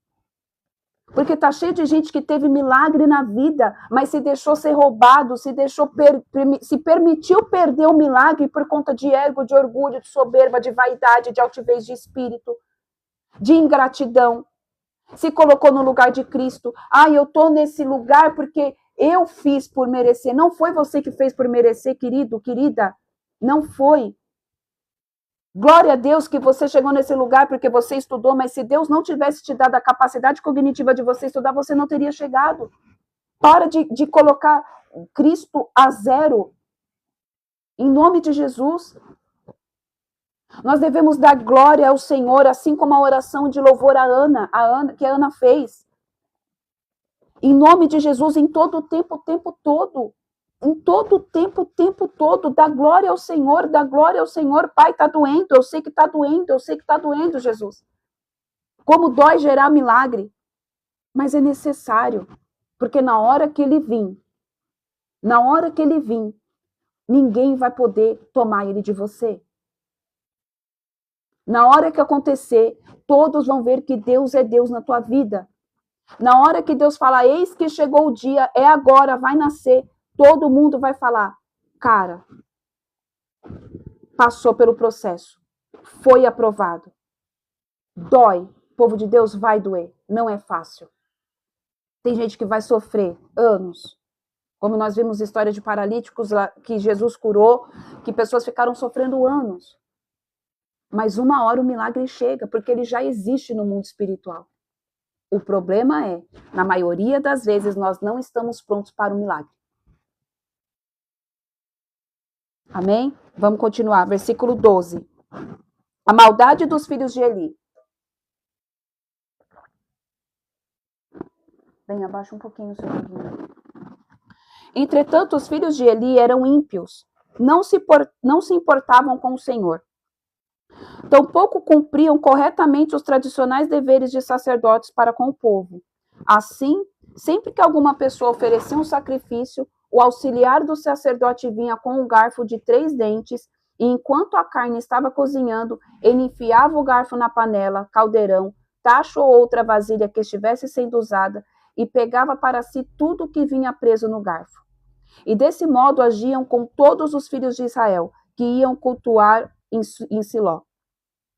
Porque tá cheio de gente que teve milagre na vida, mas se deixou ser roubado, se permitiu perder o milagre por conta de ego, de orgulho, de soberba, de vaidade, de altivez de espírito, de ingratidão. Se colocou no lugar de Cristo. Eu tô nesse lugar porque eu fiz por merecer. Não foi você que fez por merecer, querido, querida. Não foi. Glória a Deus que você chegou nesse lugar porque você estudou, mas se Deus não tivesse te dado a capacidade cognitiva de você estudar, você não teria chegado. Para de colocar Cristo a zero. Em nome de Jesus. Nós devemos dar glória ao Senhor, assim como a oração de louvor a Ana que a Ana fez. Em nome de Jesus, em todo o tempo todo. Em todo o tempo todo, dá glória ao Senhor, Pai, tá doendo, eu sei que tá doendo, Jesus. Como dói gerar milagre, mas é necessário, porque na hora que ele vir, ninguém vai poder tomar ele de você. Na hora que acontecer, todos vão ver que Deus é Deus na tua vida. Na hora que Deus falar, eis que chegou o dia, é agora, vai nascer, todo mundo vai falar, cara, passou pelo processo, foi aprovado. Dói, povo de Deus, vai doer, não é fácil. Tem gente que vai sofrer anos, como nós vimos histórias de paralíticos que Jesus curou, que pessoas ficaram sofrendo anos. Mas uma hora o milagre chega, porque ele já existe no mundo espiritual. O problema é, na maioria das vezes, nós não estamos prontos para o milagre. Amém? Vamos continuar. Versículo 12. A maldade dos filhos de Eli. Bem, abaixa um pouquinho o seu ouvido. Entretanto, os filhos de Eli eram ímpios, não se importavam com o Senhor. Tampouco cumpriam corretamente os tradicionais deveres de sacerdotes para com o povo. Assim, sempre que alguma pessoa oferecia um sacrifício, o auxiliar do sacerdote vinha com um garfo de 3 dentes e, enquanto a carne estava cozinhando, ele enfiava o garfo na panela, caldeirão, tacho ou outra vasilha que estivesse sendo usada e pegava para si tudo o que vinha preso no garfo. E desse modo agiam com todos os filhos de Israel, que iam cultuar em Siló.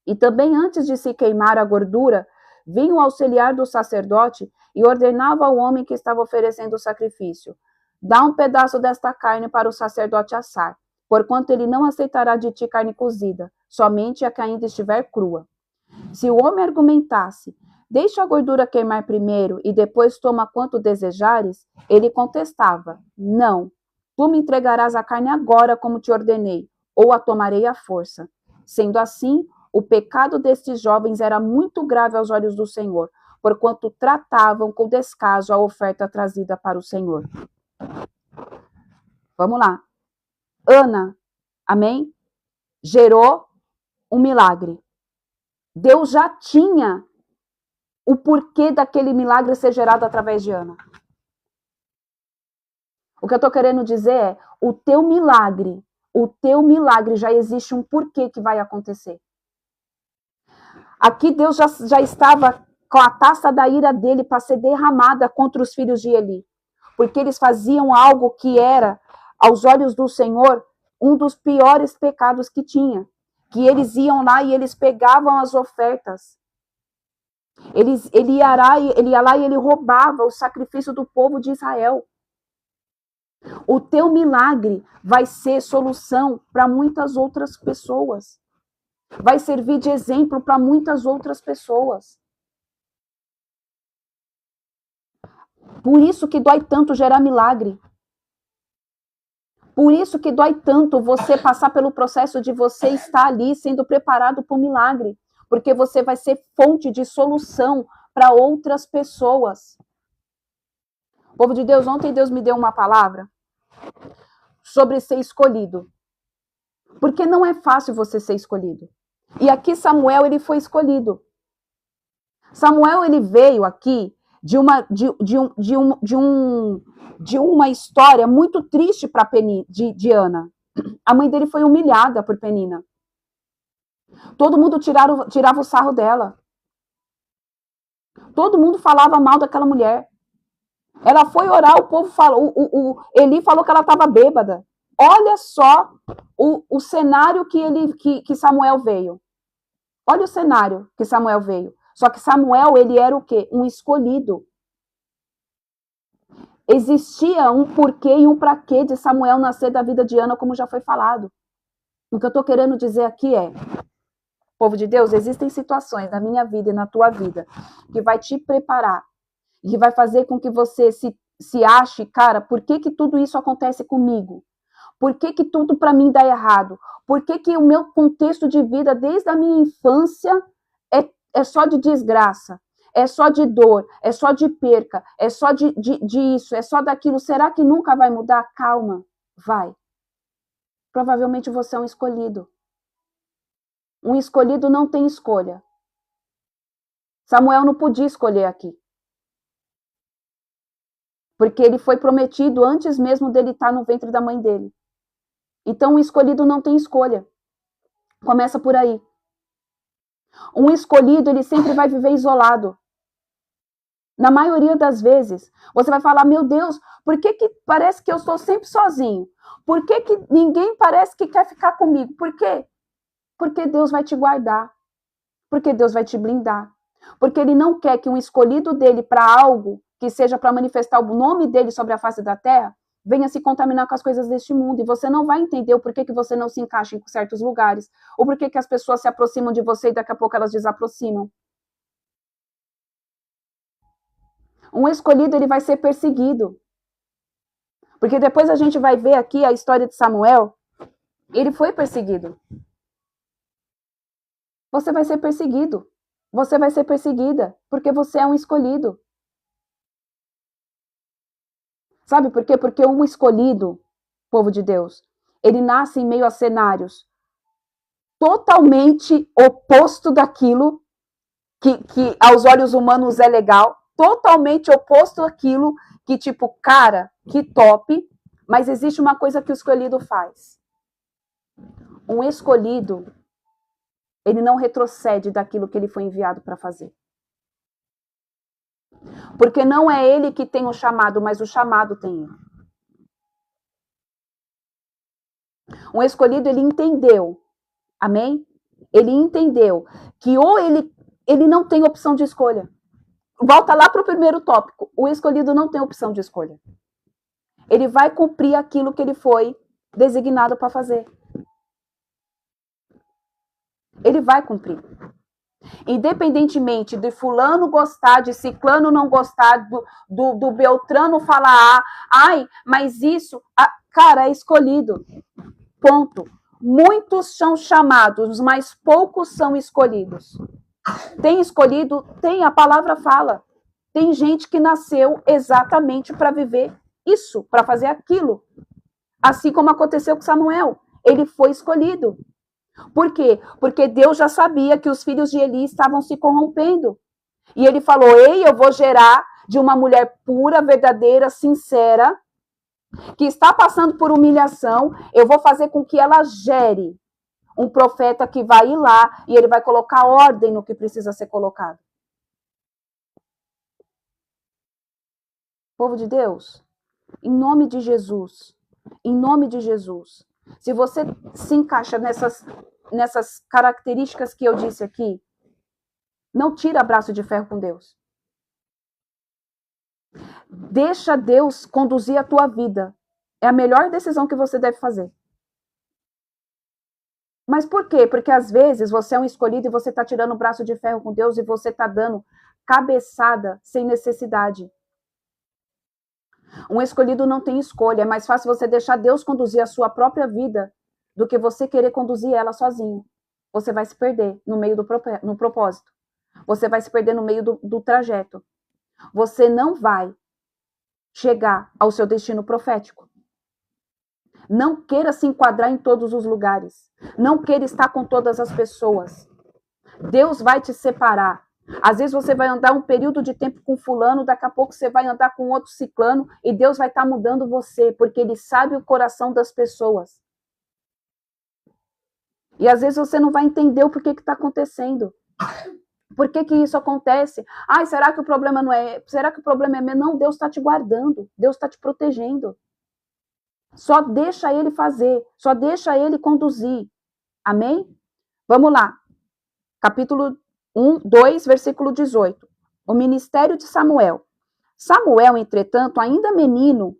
E também antes de se queimar a gordura, vinha o auxiliar do sacerdote e ordenava ao homem que estava oferecendo o sacrifício: dá um pedaço desta carne para o sacerdote assar, porquanto ele não aceitará de ti carne cozida, somente a que ainda estiver crua. Se o homem argumentasse: deixa a gordura queimar primeiro e depois toma quanto desejares, ele contestava: não, tu me entregarás a carne agora como te ordenei, ou a tomarei à força. Sendo assim, o pecado destes jovens era muito grave aos olhos do Senhor, porquanto tratavam com descaso a oferta trazida para o Senhor. Vamos lá. Ana, amém? Gerou um milagre. Deus já tinha o porquê daquele milagre ser gerado através de Ana. O que eu estou querendo dizer é, o teu milagre já existe um porquê que vai acontecer. Aqui Deus já estava com a taça da ira dele para ser derramada contra os filhos de Eli. Porque eles faziam algo que era, aos olhos do Senhor, um dos piores pecados que tinha. Que eles iam lá e eles pegavam as ofertas. Ele ia lá e ele roubava o sacrifício do povo de Israel. O teu milagre vai ser solução para muitas outras pessoas. Vai servir de exemplo para muitas outras pessoas. Por isso que dói tanto gerar milagre. Por isso que dói tanto você passar pelo processo de você estar ali sendo preparado para o milagre, porque você vai ser fonte de solução para outras pessoas. Povo de Deus, ontem Deus me deu uma palavra sobre ser escolhido. Porque não é fácil você ser escolhido. E aqui Samuel, ele foi escolhido. Samuel, ele veio aqui de uma história muito triste para de Ana. A mãe dele foi humilhada por Penina. Todo mundo tirava o sarro dela. Todo mundo falava mal daquela mulher. Ela foi orar, o povo falou, Eli falou que ela estava bêbada. Olha só o cenário que Samuel veio. Olha o cenário que Samuel veio. Só que Samuel, ele era o quê? Um escolhido. Existia um porquê e um pra quê de Samuel nascer da vida de Ana, como já foi falado. O que eu estou querendo dizer aqui é, povo de Deus, existem situações na minha vida e na tua vida que vai te preparar e que vai fazer com que você se ache, cara, por que tudo isso acontece comigo? Por que tudo para mim dá errado? Por que o meu contexto de vida, desde a minha infância, é só de desgraça? É só de dor, é só de perca, é só de isso, é só daquilo. Será que nunca vai mudar? Calma, vai. Provavelmente você é um escolhido. Um escolhido não tem escolha. Samuel não podia escolher aqui. Porque ele foi prometido antes mesmo dele estar no ventre da mãe dele. Então, um escolhido não tem escolha. Começa por aí. Um escolhido, ele sempre vai viver isolado. Na maioria das vezes, você vai falar, meu Deus, por que parece que eu estou sempre sozinho? Por que ninguém parece que quer ficar comigo? Por quê? Porque Deus vai te guardar. Porque Deus vai te blindar. Porque Ele não quer que um escolhido dele para algo que seja para manifestar o nome dele sobre a face da terra, venha se contaminar com as coisas deste mundo. E você não vai entender o porquê que você não se encaixa em certos lugares. Ou porquê que as pessoas se aproximam de você e daqui a pouco elas desaproximam. Um escolhido, ele vai ser perseguido. Porque depois a gente vai ver aqui a história de Samuel. Ele foi perseguido. Você vai ser perseguido. Você vai ser perseguida. Porque você é um escolhido. Sabe por quê? Porque um escolhido, povo de Deus, ele nasce em meio a cenários totalmente oposto daquilo que aos olhos humanos é legal. Totalmente oposto daquilo que, tipo, cara, que top. Mas existe uma coisa que o escolhido faz. Um escolhido, ele não retrocede daquilo que ele foi enviado para fazer. Porque não é ele que tem o chamado, mas o chamado tem ele. Um escolhido, ele entendeu, amém? Ele entendeu que ou ele não tem opção de escolha. Volta lá para o primeiro tópico. O escolhido não tem opção de escolha. Ele vai cumprir aquilo que ele foi designado para fazer. Ele vai cumprir. Independentemente de fulano gostar, de ciclano não gostar, do Beltrano falar, ai, mas isso, cara, é escolhido. Ponto. Muitos são chamados, mas poucos são escolhidos. Tem escolhido? Tem, a palavra fala. Tem gente que nasceu exatamente para viver isso, para fazer aquilo. Assim como aconteceu com Samuel. Ele foi escolhido. Por quê? Porque Deus já sabia que os filhos de Eli estavam se corrompendo. E ele falou, ei, eu vou gerar de uma mulher pura, verdadeira, sincera, que está passando por humilhação, eu vou fazer com que ela gere um profeta que vai ir lá e ele vai colocar ordem no que precisa ser colocado. Povo de Deus, em nome de Jesus, se você se encaixa nessas características que eu disse aqui, não tira braço de ferro com Deus. Deixa Deus conduzir a tua vida. É a melhor decisão que você deve fazer. Mas por quê? Porque às vezes você é um escolhido e você está tirando o braço de ferro com Deus e você está dando cabeçada sem necessidade. Um escolhido não tem escolha. É mais fácil você deixar Deus conduzir a sua própria vida do que você querer conduzir ela sozinho. Você vai se perder no meio no propósito. Você vai se perder no meio do trajeto. Você não vai chegar ao seu destino profético. Não queira se enquadrar em todos os lugares. Não queira estar com todas as pessoas. Deus vai te separar. Às vezes você vai andar um período de tempo com fulano, daqui a pouco você vai andar com outro ciclano e Deus vai estar mudando você, porque Ele sabe o coração das pessoas. E às vezes você não vai entender o porquê que está acontecendo. Por que isso acontece? Ai, será que o problema não é... Será que o problema é meu? Não, Deus está te guardando. Deus está te protegendo. Só deixa Ele fazer. Só deixa Ele conduzir. Amém? Vamos lá. Capítulo 2, versículo 18. O ministério de Samuel. Samuel, entretanto, ainda menino,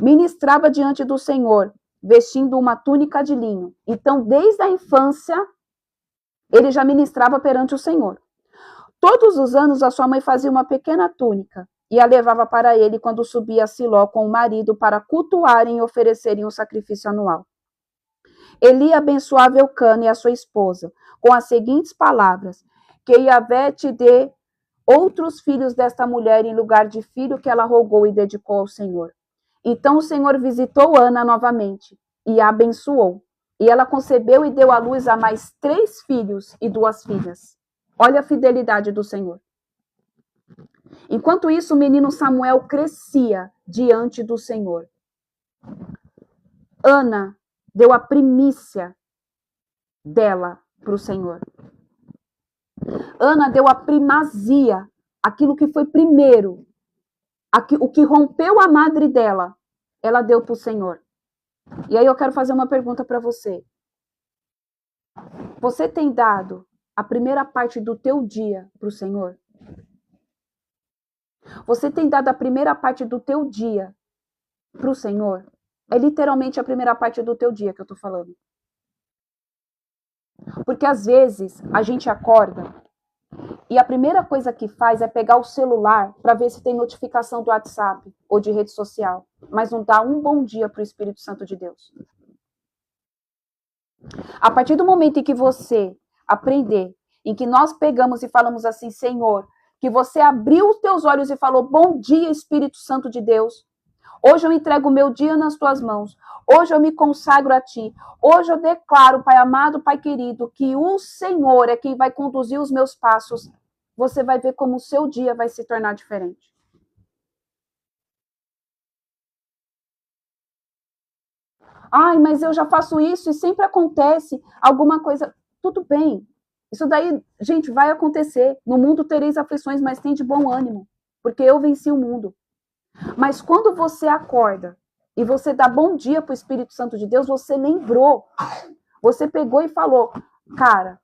ministrava diante do Senhor, vestindo uma túnica de linho. Então, desde a infância, ele já ministrava perante o Senhor. Todos os anos, a sua mãe fazia uma pequena túnica e a levava para ele quando subia a Siló com o marido para cultuarem e oferecerem um sacrifício anual. Eli abençoava Eucana e a sua esposa com as seguintes palavras: que Yahvé te dê outros filhos desta mulher em lugar de filho que ela rogou e dedicou ao Senhor. Então o Senhor visitou Ana novamente e a abençoou. E ela concebeu e deu à luz a mais 3 filhos e 2 filhas. Olha a fidelidade do Senhor. Enquanto isso, o menino Samuel crescia diante do Senhor. Ana deu a primícia dela para o Senhor. Ana deu a primazia, aquilo que foi primeiro, o que rompeu a madre dela, ela deu para o Senhor. E aí eu quero fazer uma pergunta para você. Você tem dado a primeira parte do teu dia para o Senhor? Você tem dado a primeira parte do teu dia para o Senhor? É literalmente a primeira parte do teu dia que eu estou falando. Porque às vezes a gente acorda e a primeira coisa que faz é pegar o celular para ver se tem notificação do WhatsApp ou de rede social, mas não dá um bom dia para o Espírito Santo de Deus. A partir do momento em que você aprender, em que nós pegamos e falamos assim, Senhor, que você abriu os teus olhos e falou, bom dia, Espírito Santo de Deus. Hoje eu entrego o meu dia nas tuas mãos. Hoje eu me consagro a ti. Hoje eu declaro, Pai amado, Pai querido, que o Senhor é quem vai conduzir os meus passos. Você vai ver como o seu dia vai se tornar diferente. Ai, mas eu já faço isso e sempre acontece alguma coisa. Tudo bem. Isso daí, gente, vai acontecer. No mundo tereis aflições, mas tem de bom ânimo. Porque eu venci o mundo. Mas quando você acorda e você dá bom dia para o Espírito Santo de Deus, você lembrou. Você pegou e falou, cara,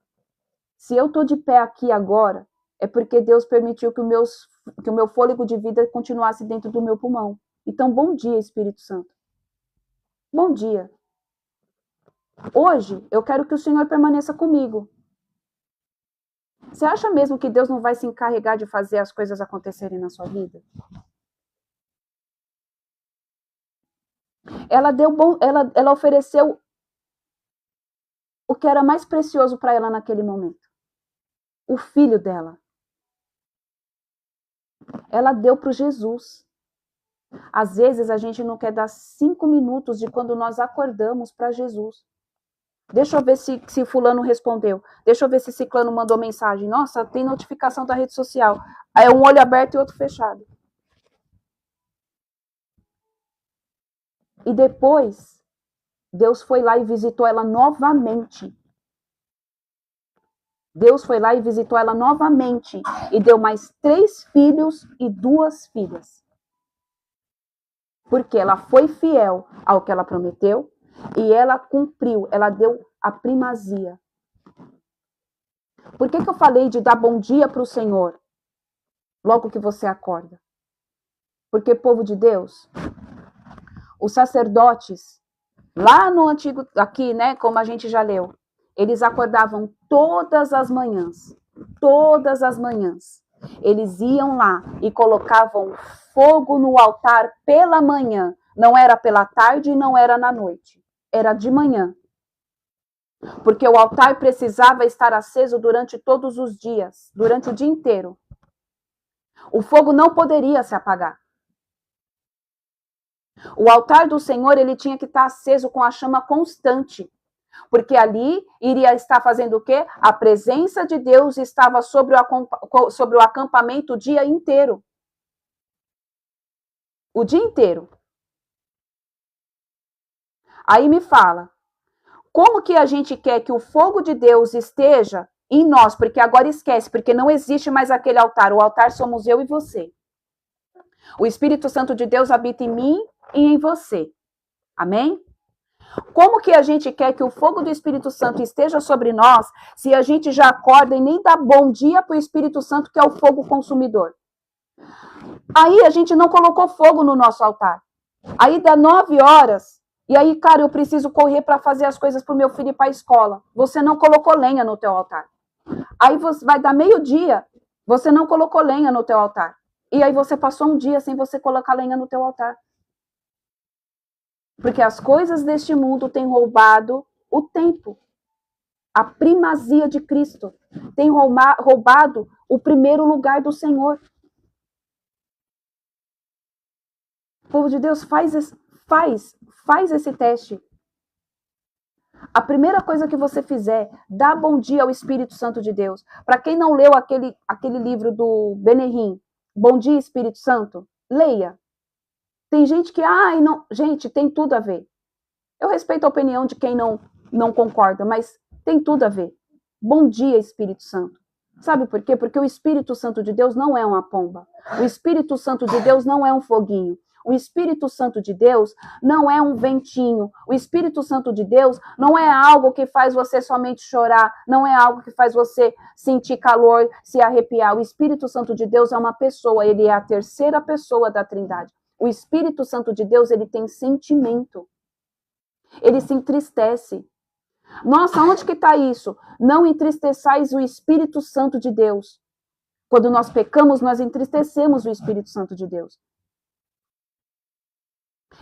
se eu estou de pé aqui agora, é porque Deus permitiu que o meu fôlego de vida continuasse dentro do meu pulmão. Então, bom dia, Espírito Santo. Bom dia. Hoje, eu quero que o Senhor permaneça comigo. Você acha mesmo que Deus não vai se encarregar de fazer as coisas acontecerem na sua vida? Ela ofereceu o que era mais precioso para ela naquele momento. O filho dela. Ela deu para Jesus. Às vezes a gente não quer dar 5 minutos de quando nós acordamos para Jesus. Deixa eu ver se fulano respondeu. Deixa eu ver se ciclano mandou mensagem. Nossa, tem notificação da rede social. É um olho aberto e outro fechado. E depois, Deus foi lá e visitou ela novamente. Deus foi lá e visitou ela novamente. E deu mais 3 filhos e 2 filhas. Porque ela foi fiel ao que ela prometeu. E ela cumpriu, ela deu a primazia. Por que eu falei de dar bom dia para o Senhor? Logo que você acorda. Porque, povo de Deus, os sacerdotes, lá no antigo, aqui, né, como a gente já leu, eles acordavam todas as manhãs. Todas as manhãs. Eles iam lá e colocavam fogo no altar pela manhã. Não era pela tarde e não era na noite. Era de manhã. Porque o altar precisava estar aceso durante todos os dias, durante o dia inteiro. O fogo não poderia se apagar. O altar do Senhor, ele tinha que estar aceso com a chama constante. Porque ali iria estar fazendo o quê? A presença de Deus estava sobre o acampamento o dia inteiro. O dia inteiro. Aí me fala, como que a gente quer que o fogo de Deus esteja em nós? Porque agora esquece, porque não existe mais aquele altar. O altar somos eu e você. O Espírito Santo de Deus habita em mim e em você. Amém? Como que a gente quer que o fogo do Espírito Santo esteja sobre nós, se a gente já acorda e nem dá bom dia para o Espírito Santo, que é o fogo consumidor? Aí a gente não colocou fogo no nosso altar. Aí dá 9 horas, e aí, cara, eu preciso correr para fazer as coisas para o meu filho ir para a escola. Você não colocou lenha no teu altar. Aí você vai dar meio-dia, você não colocou lenha no teu altar. E aí você passou um dia sem você colocar lenha no teu altar. Porque as coisas deste mundo têm roubado o tempo. A primazia de Cristo tem roubado o primeiro lugar do Senhor. O povo de Deus, faz esse teste. A primeira coisa que você fizer, dá bom dia ao Espírito Santo de Deus. Para quem não leu aquele livro do Benihim, Bom Dia Espírito Santo, leia. Tem gente que, não, gente, tem tudo a ver. Eu respeito a opinião de quem não concorda, mas tem tudo a ver. Bom dia, Espírito Santo. Sabe por quê? Porque o Espírito Santo de Deus não é uma pomba. O Espírito Santo de Deus não é um foguinho. O Espírito Santo de Deus não é um ventinho. O Espírito Santo de Deus não é algo que faz você somente chorar, não é algo que faz você sentir calor, se arrepiar. O Espírito Santo de Deus é uma pessoa, ele é a terceira pessoa da Trindade. O Espírito Santo de Deus, ele tem sentimento. Ele se entristece. Nossa, onde que está isso? Não entristeçais o Espírito Santo de Deus. Quando nós pecamos, nós entristecemos o Espírito Santo de Deus.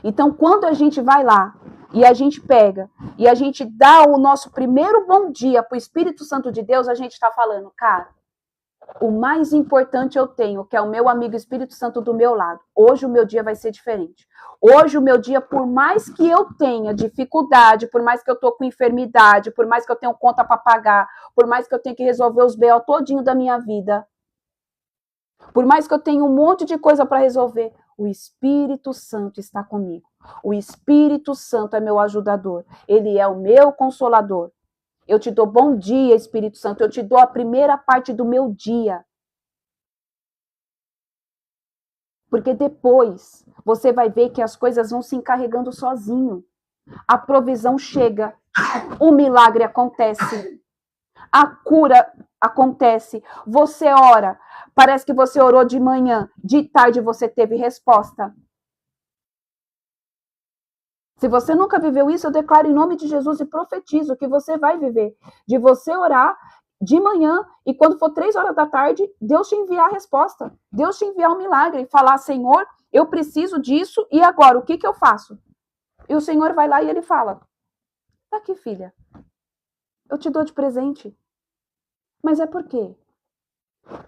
Então, quando a gente vai lá e a gente pega e a gente dá o nosso primeiro bom dia para o Espírito Santo de Deus, a gente está falando, cara, o mais importante eu tenho, que é o meu amigo Espírito Santo do meu lado. Hoje o meu dia vai ser diferente. Hoje o meu dia, por mais que eu tenha dificuldade, por mais que eu tô com enfermidade, por mais que eu tenha conta para pagar, por mais que eu tenha que resolver os B.O. todinho da minha vida, por mais que eu tenha um monte de coisa para resolver, o Espírito Santo está comigo. O Espírito Santo é meu ajudador. Ele é o meu consolador. Eu te dou bom dia, Espírito Santo. Eu te dou a primeira parte do meu dia. Porque depois você vai ver que as coisas vão se encarregando sozinho. A provisão chega. O milagre acontece. A cura acontece. Você ora. Parece que você orou de manhã. De tarde você teve resposta. Se você nunca viveu isso, eu declaro em nome de Jesus e profetizo que você vai viver. De você orar de manhã e quando for 3 horas da tarde, Deus te enviar a resposta. Deus te enviar um milagre e falar, Senhor, eu preciso disso e agora, o que eu faço? E o Senhor vai lá e ele fala, tá aqui, filha, eu te dou de presente. Mas é por quê?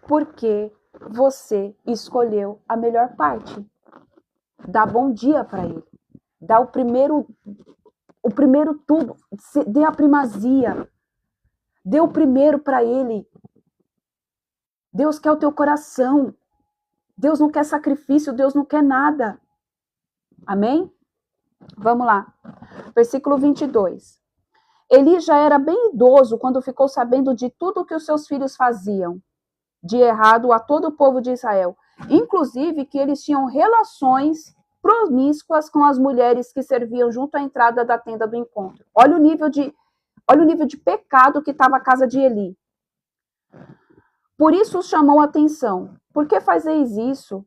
Porque você escolheu a melhor parte. Dá bom dia para ele. Dá o primeiro tudo, dê a primazia, dê o primeiro para ele. Deus quer o teu coração, Deus não quer sacrifício, Deus não quer nada. Amém? Vamos lá, versículo 22. Eli já era bem idoso quando ficou sabendo de tudo o que os seus filhos faziam de errado a todo o povo de Israel, inclusive que eles tinham relações promíscuas com as mulheres que serviam junto à entrada da tenda do encontro. Olha o nível de pecado que estava a casa de Eli. Por isso os chamou a atenção. Por que fazeis isso?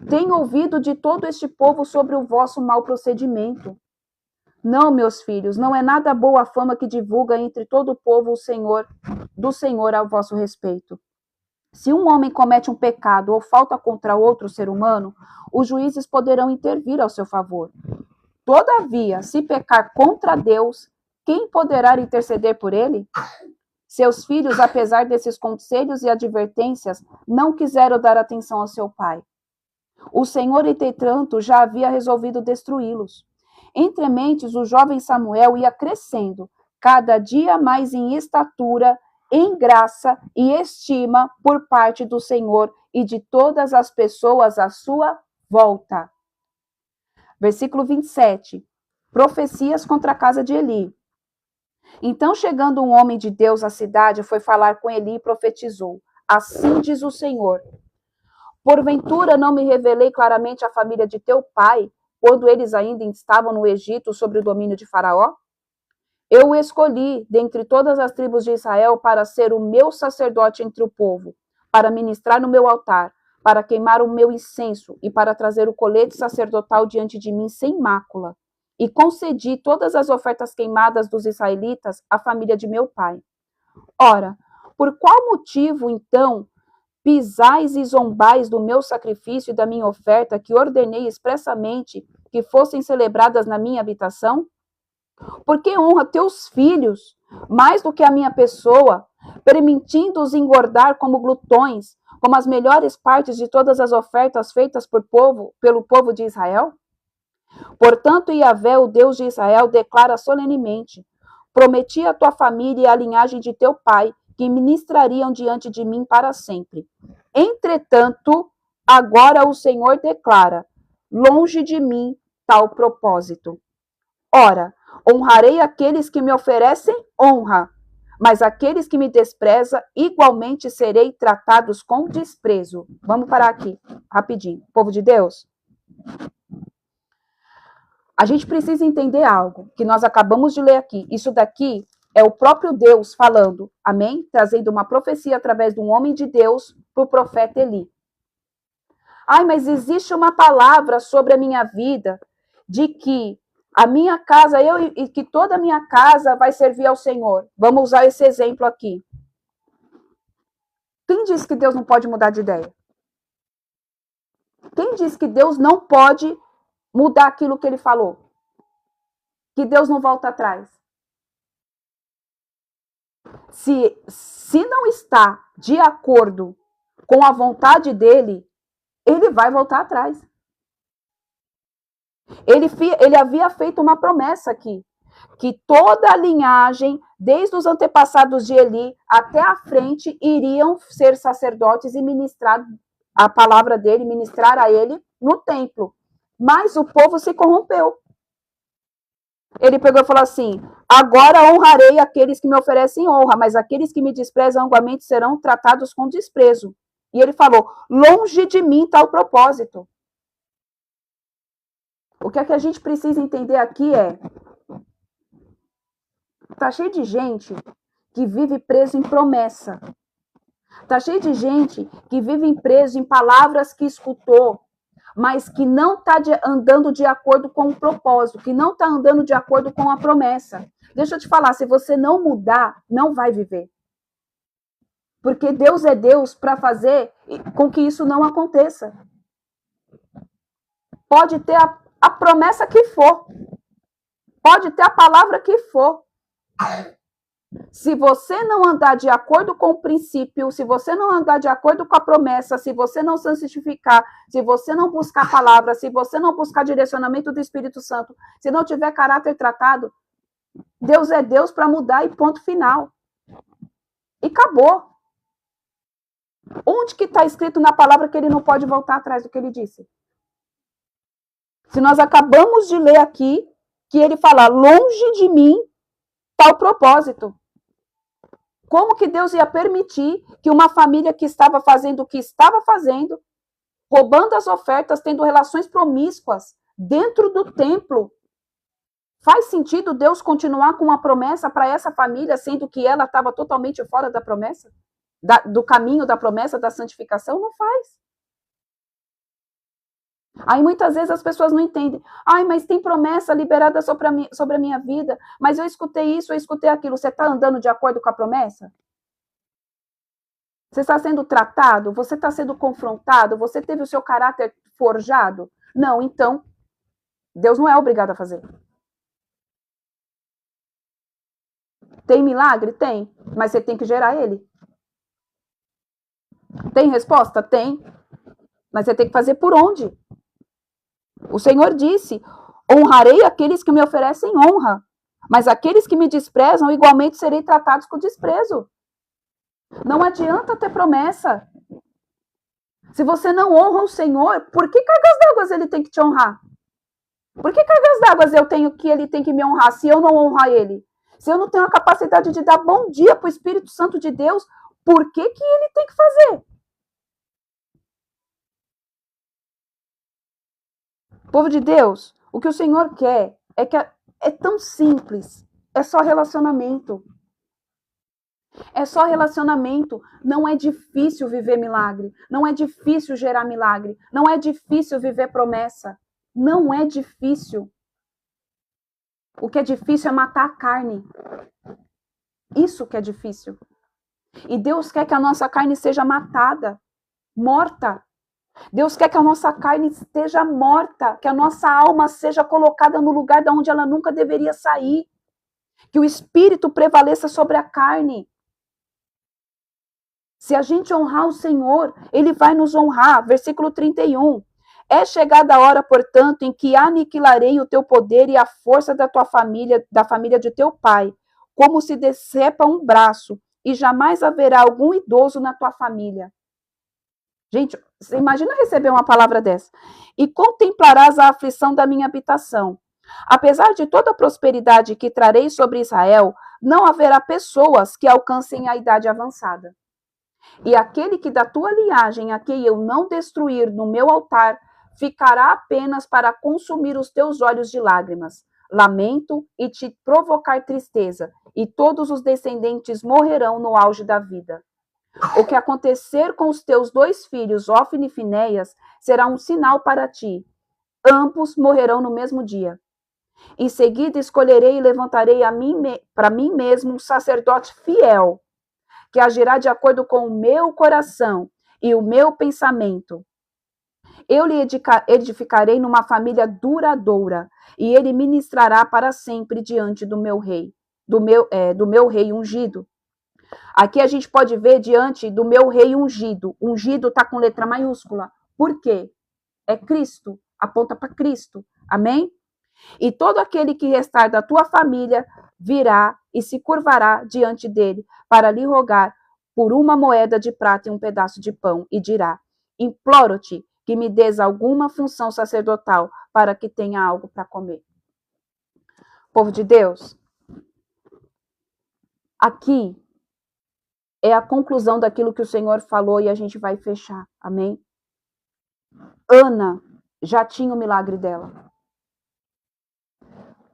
Tenho ouvido de todo este povo sobre o vosso mau procedimento. Não, meus filhos, não é nada boa a fama que divulga entre todo o povo do Senhor a vosso respeito. Se um homem comete um pecado ou falta contra outro ser humano, os juízes poderão intervir ao seu favor. Todavia, se pecar contra Deus, quem poderá interceder por ele? Seus filhos, apesar desses conselhos e advertências, não quiseram dar atenção ao seu pai. O Senhor, entretanto, já havia resolvido destruí-los. Entre mentes, o jovem Samuel ia crescendo, cada dia mais em estatura, em graça e estima por parte do Senhor e de todas as pessoas à sua volta. Versículo 27. Profecias contra a casa de Eli. Então, chegando um homem de Deus à cidade, foi falar com Eli e profetizou: assim diz o Senhor: porventura não me revelei claramente à família de teu pai, quando eles ainda estavam no Egito sob o domínio de Faraó? Eu o escolhi dentre todas as tribos de Israel para ser o meu sacerdote entre o povo, para ministrar no meu altar, para queimar o meu incenso e para trazer o colete sacerdotal diante de mim sem mácula. E concedi todas as ofertas queimadas dos israelitas à família de meu pai. Ora, por qual motivo, então, pisais e zombais do meu sacrifício e da minha oferta, que ordenei expressamente que fossem celebradas na minha habitação? Porque honra teus filhos mais do que a minha pessoa, permitindo-os engordar como glutões, como as melhores partes de todas as ofertas feitas pelo povo de Israel? Portanto, Yahvé, o Deus de Israel, declara solenemente: prometi à tua família e à linhagem de teu pai que ministrariam diante de mim para sempre. Entretanto, agora o Senhor declara: longe de mim tal propósito. Ora, honrarei aqueles que me oferecem honra, mas aqueles que me desprezam, igualmente serei tratados com desprezo. Vamos parar aqui, rapidinho. Povo de Deus, a gente precisa entender algo que nós acabamos de ler aqui. Isso daqui é o próprio Deus falando, amém? Trazendo uma profecia através de um homem de Deus para o profeta Eli. Ai, mas existe uma palavra sobre a minha vida de que a minha casa, e que toda a minha casa vai servir ao Senhor. Vamos usar esse exemplo aqui. Quem disse que Deus não pode mudar de ideia? Quem disse que Deus não pode mudar aquilo que ele falou? Que Deus não volta atrás? Se não está de acordo com a vontade dele, ele vai voltar atrás. Ele havia feito uma promessa aqui, que toda a linhagem, desde os antepassados de Eli até a frente, iriam ser sacerdotes e ministrar a palavra dele, ministrar a ele no templo. Mas o povo se corrompeu. Ele pegou e falou assim: agora honrarei aqueles que me oferecem honra, mas aqueles que me desprezam igualmente serão tratados com desprezo. E ele falou: longe de mim tal propósito. O que é que a gente precisa entender aqui é: tá cheio de gente que vive preso em promessa. Tá cheio de gente que vive preso em palavras que escutou, mas que não está andando de acordo com o propósito, que não está andando de acordo com a promessa. Deixa eu te falar, se você não mudar, não vai viver. Porque Deus é Deus para fazer com que isso não aconteça. Pode ter a promessa que for. Pode ter a palavra que for. Se você não andar de acordo com o princípio, se você não andar de acordo com a promessa, se você não santificar, se você não buscar a palavra, se você não buscar direcionamento do Espírito Santo, se não tiver caráter tratado, Deus é Deus para mudar e ponto final. E acabou. Onde que está escrito na palavra que ele não pode voltar atrás do que ele disse? Se nós acabamos de ler aqui que ele fala, longe de mim tal propósito. Como que Deus ia permitir que uma família que estava fazendo o que estava fazendo, roubando as ofertas, tendo relações promíscuas dentro do templo, faz sentido Deus continuar com uma promessa para essa família, sendo que ela estava totalmente fora da promessa? Do caminho da promessa, da santificação? Não faz. Aí muitas vezes as pessoas não entendem. Ai, mas tem promessa liberada sobre a minha vida, mas eu escutei isso, eu escutei aquilo. Você está andando de acordo com a promessa? Você está sendo tratado? Você está sendo confrontado? Você teve o seu caráter forjado? Não, então, Deus não é obrigado a fazer. Tem milagre? Tem, mas você tem que gerar ele. Tem resposta? Tem, mas você tem que fazer por onde? O Senhor disse: honrarei aqueles que me oferecem honra, mas aqueles que me desprezam, igualmente serei tratados com desprezo. Não adianta ter promessa. Se você não honra o Senhor, por que cargas d'água ele tem que te honrar? Por que cargas d'água ele tem que me honrar se eu não honrar ele? Se eu não tenho a capacidade de dar bom dia para o Espírito Santo de Deus, por que ele tem que fazer? Povo de Deus, o que o Senhor quer é tão simples. É só relacionamento. É só relacionamento. Não é difícil viver milagre. Não é difícil gerar milagre. Não é difícil viver promessa. Não é difícil. O que é difícil é matar a carne. Isso que é difícil. E Deus quer que a nossa carne seja matada, morta. Deus quer que a nossa carne esteja morta, que a nossa alma seja colocada no lugar de onde ela nunca deveria sair. Que o Espírito prevaleça sobre a carne. Se a gente honrar o Senhor, Ele vai nos honrar. Versículo 31. É chegada a hora, portanto, em que aniquilarei o teu poder e a força da tua família, da família de teu pai, como se decepa um braço, e jamais haverá algum idoso na tua família. Gente, você imagina receber uma palavra dessa. E contemplarás a aflição da minha habitação. Apesar de toda a prosperidade que trarei sobre Israel, não haverá pessoas que alcancem a idade avançada. E aquele que da tua linhagem, a quem eu não destruir no meu altar, ficará apenas para consumir os teus olhos de lágrimas, lamento e te provocar tristeza, e todos os descendentes morrerão no auge da vida. O que acontecer com os teus dois filhos, Ófine e Finéias, será um sinal para ti. Ambos morrerão no mesmo dia. Em seguida escolherei e levantarei para mim mesmo um sacerdote fiel, que agirá de acordo com o meu coração e o meu pensamento. Eu lhe edificarei numa família duradoura, e ele ministrará para sempre diante do meu rei, do meu rei ungido. Aqui a gente pode ver diante do meu rei ungido. Ungido está com letra maiúscula. Por quê? É Cristo, aponta para Cristo. Amém? E todo aquele que restar da tua família virá e se curvará diante dele para lhe rogar por uma moeda de prata e um pedaço de pão, e dirá: imploro-te que me des alguma função sacerdotal para que tenha algo para comer. Povo de Deus, aqui é a conclusão daquilo que o Senhor falou e a gente vai fechar. Amém? Ana já tinha o milagre dela.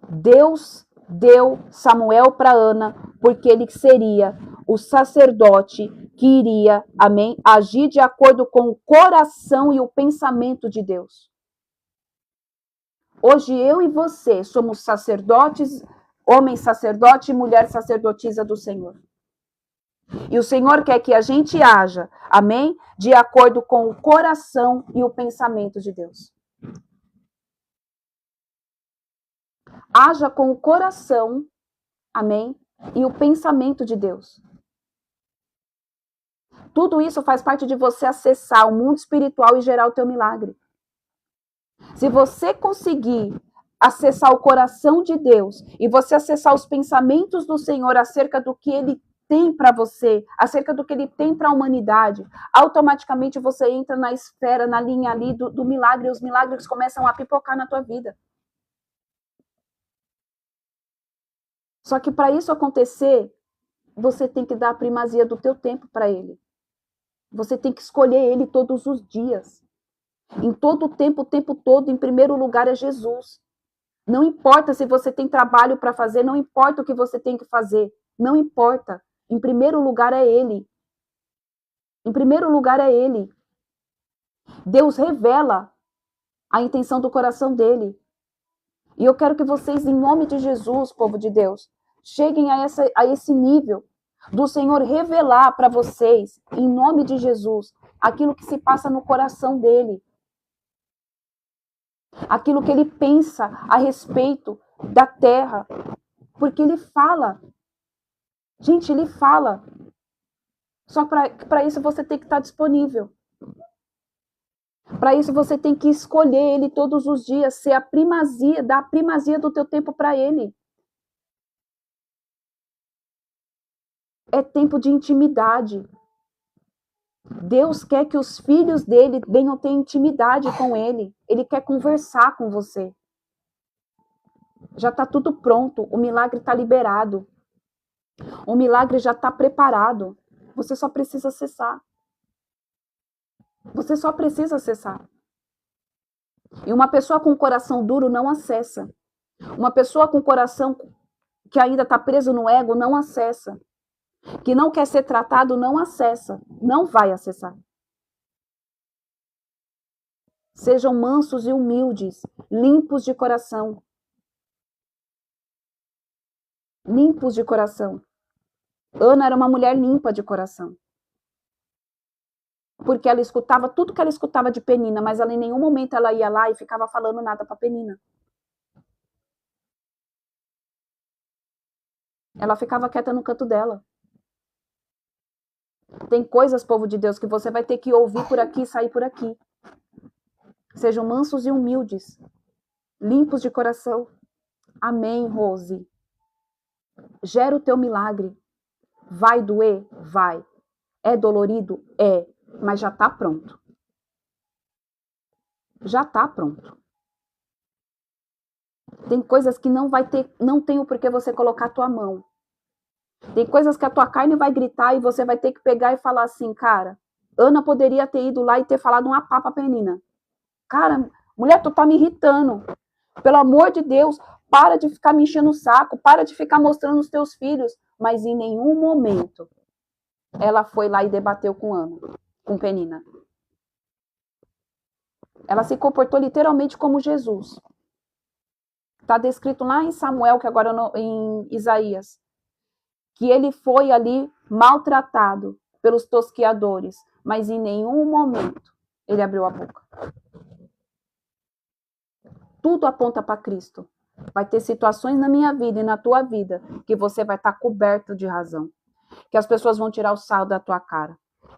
Deus deu Samuel para Ana porque ele seria o sacerdote que iria, amém, agir de acordo com o coração e o pensamento de Deus. Hoje eu e você somos sacerdotes, homem sacerdote e mulher sacerdotisa do Senhor. E o Senhor quer que a gente haja, amém, de acordo com o coração e o pensamento de Deus. Haja com o coração, amém, e o pensamento de Deus. Tudo isso faz parte de você acessar o mundo espiritual e gerar o teu milagre. Se você conseguir acessar o coração de Deus e você acessar os pensamentos do Senhor acerca do que Ele tem para você, acerca do que Ele tem para a humanidade, automaticamente você entra na esfera, na linha ali do milagre, e os milagres começam a pipocar na tua vida. Só que para isso acontecer, você tem que dar a primazia do teu tempo para Ele. Você tem que escolher Ele todos os dias. Em todo o tempo todo, em primeiro lugar é Jesus. Não importa se você tem trabalho para fazer, não importa o que você tem que fazer, não importa. Em primeiro lugar é Ele. Em primeiro lugar é Ele. Deus revela a intenção do coração dele. E eu quero que vocês, em nome de Jesus, povo de Deus, cheguem a esse nível, do Senhor revelar para vocês, em nome de Jesus, aquilo que se passa no coração dele. Aquilo que ele pensa a respeito da terra. Porque ele fala. Gente, ele fala. Só para isso você tem que estar disponível. Para isso você tem que escolher ele todos os dias, ser a primazia, dar a primazia do teu tempo para ele. É tempo de intimidade. Deus quer que os filhos dele venham ter intimidade com ele. Ele quer conversar com você. Já está tudo pronto. O milagre está liberado. O milagre já está preparado. Você só precisa acessar. Você só precisa acessar. E uma pessoa com coração duro não acessa. Uma pessoa com coração que ainda está preso no ego não acessa. Que não quer ser tratado não acessa. Não vai acessar. Sejam mansos e humildes, limpos de coração. Limpos de coração. Ana era uma mulher limpa de coração. Porque ela escutava tudo que ela escutava de Penina, mas ela em nenhum momento ela ia lá e ficava falando nada para Penina. Ela ficava quieta no canto dela. Tem coisas, povo de Deus, que você vai ter que ouvir por aqui e sair por aqui. Sejam mansos e humildes, limpos de coração. Amém, Rose. Gera o teu milagre. Vai doer? Vai. É dolorido? É. Mas já está pronto. Já está pronto. Tem coisas que não tem o porquê você colocar a tua mão. Tem coisas que a tua carne vai gritar e você vai ter que pegar e falar assim, cara, Ana poderia ter ido lá e ter falado uma papa Penina. Cara, mulher, tu tá me irritando. Pelo amor de Deus, para de ficar me enchendo o saco, para de ficar mostrando os teus filhos. Mas em nenhum momento ela foi lá e debateu com Ana, com Penina. Ela se comportou literalmente como Jesus. Está descrito lá em Samuel, que agora em Isaías, que ele foi ali maltratado pelos tosqueadores, mas em nenhum momento ele abriu a boca. Tudo aponta para Cristo. Vai ter situações na minha vida e na tua vida que você vai estar coberto de razão. Que as pessoas vão tirar o sarro da tua cara.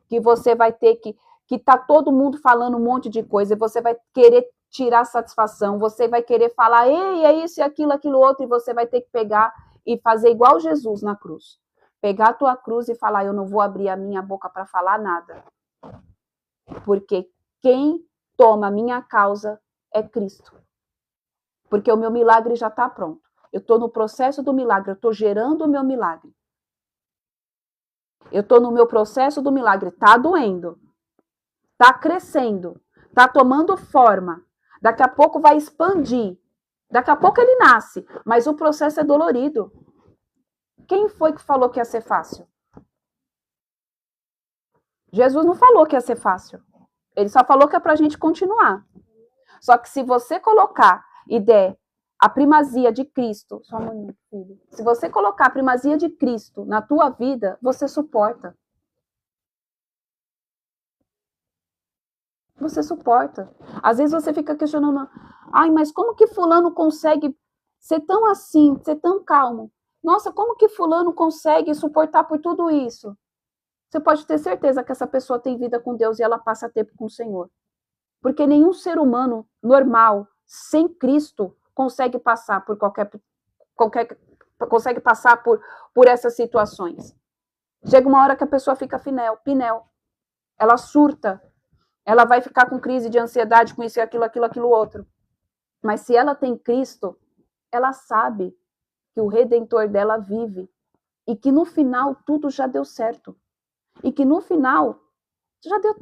Que você vai ter que tá todo mundo falando um monte de coisa e você vai querer tirar satisfação, você vai querer falar, ei, é isso e aquilo outro, e você vai ter que pegar e fazer igual Jesus na cruz. Pegar a tua cruz e falar, eu não vou abrir a minha boca para falar nada. Porque quem toma a minha causa é Cristo. Porque o meu milagre já está pronto. Eu estou no processo do milagre, eu estou gerando o meu milagre. Eu estou no meu processo do milagre, está doendo, está crescendo, está tomando forma. Daqui a pouco vai expandir. Daqui a pouco ele nasce, mas o processo é dolorido. Quem foi que falou que ia ser fácil? Jesus não falou que ia ser fácil. Ele só falou que é para a gente continuar. Só que se você colocar e der a primazia de Cristo, só um minuto, filho. Se você colocar a primazia de Cristo na tua vida, você suporta. Você suporta. Às vezes você fica questionando, ai, mas como que fulano consegue ser tão assim, ser tão calmo? Nossa, como que fulano consegue suportar por tudo isso? Você pode ter certeza que essa pessoa tem vida com Deus e ela passa tempo com o Senhor. Porque nenhum ser humano normal, sem Cristo, consegue passar por consegue passar por essas situações. Chega uma hora que a pessoa fica pinel. Ela surta. Ela vai ficar com crise de ansiedade, com isso, aquilo outro. Mas se ela tem Cristo, ela sabe que o Redentor dela vive. E que no final tudo já deu certo. E que no final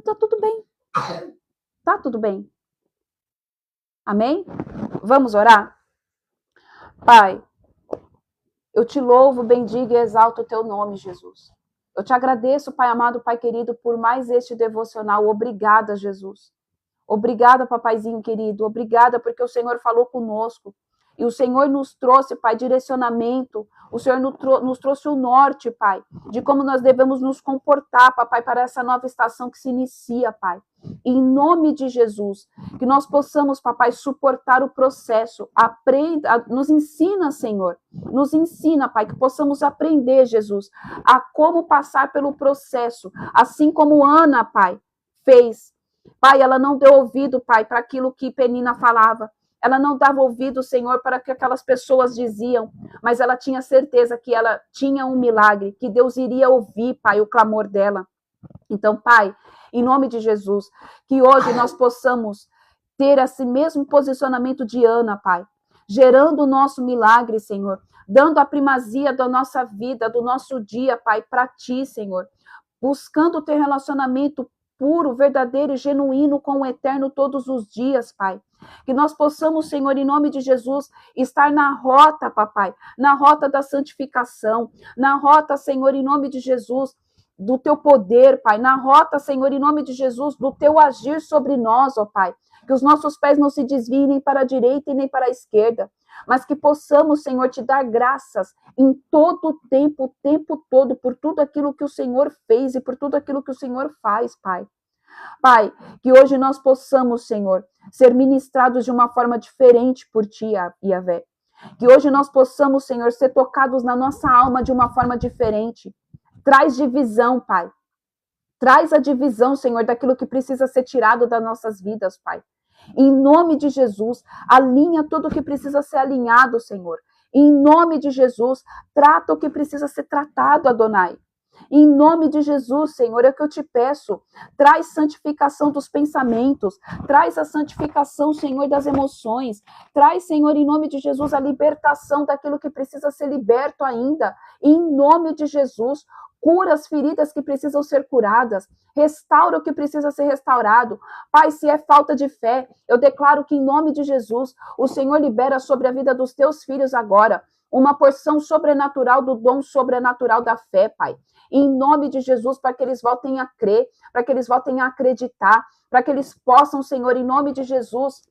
tá tudo bem. Tá tudo bem. Amém? Vamos orar? Pai, eu te louvo, bendigo e exalto o teu nome, Jesus. Eu te agradeço, Pai amado, Pai querido, por mais este devocional. Obrigada, Jesus. Obrigada, papaizinho querido. Obrigada porque o Senhor falou conosco. E o Senhor nos trouxe, Pai, direcionamento. O Senhor nos trouxe o norte, Pai, de como nós devemos nos comportar, Papai, para essa nova estação que se inicia, Pai. Em nome de Jesus, que nós possamos, Papai, suportar o processo. Aprenda, nos ensina, Senhor. Nos ensina, Pai, que possamos aprender, Jesus, a como passar pelo processo. Assim como Ana, Pai, fez. Pai, ela não deu ouvido, Pai, para aquilo que Penina falava. Ela não dava ouvido, Senhor, para o que aquelas pessoas diziam, mas ela tinha certeza que ela tinha um milagre, que Deus iria ouvir, Pai, o clamor dela. Então, Pai, em nome de Jesus, que hoje nós possamos ter esse mesmo posicionamento de Ana, Pai, gerando o nosso milagre, Senhor, dando a primazia da nossa vida, do nosso dia, Pai, para Ti, Senhor, buscando ter relacionamento puro, verdadeiro e genuíno com o Eterno todos os dias, Pai. Que nós possamos, Senhor, em nome de Jesus, estar na rota, Papai, na rota da santificação, na rota, Senhor, em nome de Jesus, do Teu poder, Pai, na rota, Senhor, em nome de Jesus, do Teu agir sobre nós, ó Pai. Que os nossos pés não se desviem nem para a direita e nem para a esquerda, mas que possamos, Senhor, Te dar graças em todo o tempo todo, por tudo aquilo que o Senhor fez e por tudo aquilo que o Senhor faz, Pai. Pai, que hoje nós possamos, Senhor, ser ministrados de uma forma diferente por Ti, Yahvé. Que hoje nós possamos, Senhor, ser tocados na nossa alma de uma forma diferente. Traz divisão, Pai. Traz a divisão, Senhor, daquilo que precisa ser tirado das nossas vidas, Pai. Em nome de Jesus, alinha tudo o que precisa ser alinhado, Senhor. Em nome de Jesus, trata o que precisa ser tratado, Adonai. Em nome de Jesus, Senhor, é o que eu te peço. Traz santificação dos pensamentos. Traz a santificação, Senhor, das emoções. Traz, Senhor, em nome de Jesus, a libertação daquilo que precisa ser liberto ainda. Em nome de Jesus, cura as feridas que precisam ser curadas. Restaura o que precisa ser restaurado. Pai, se é falta de fé, eu declaro que em nome de Jesus, o Senhor libera sobre a vida dos teus filhos agora uma porção sobrenatural do dom sobrenatural da fé, Pai. Em nome de Jesus, para que eles voltem a crer, para que eles voltem a acreditar, para que eles possam, Senhor, em nome de Jesus,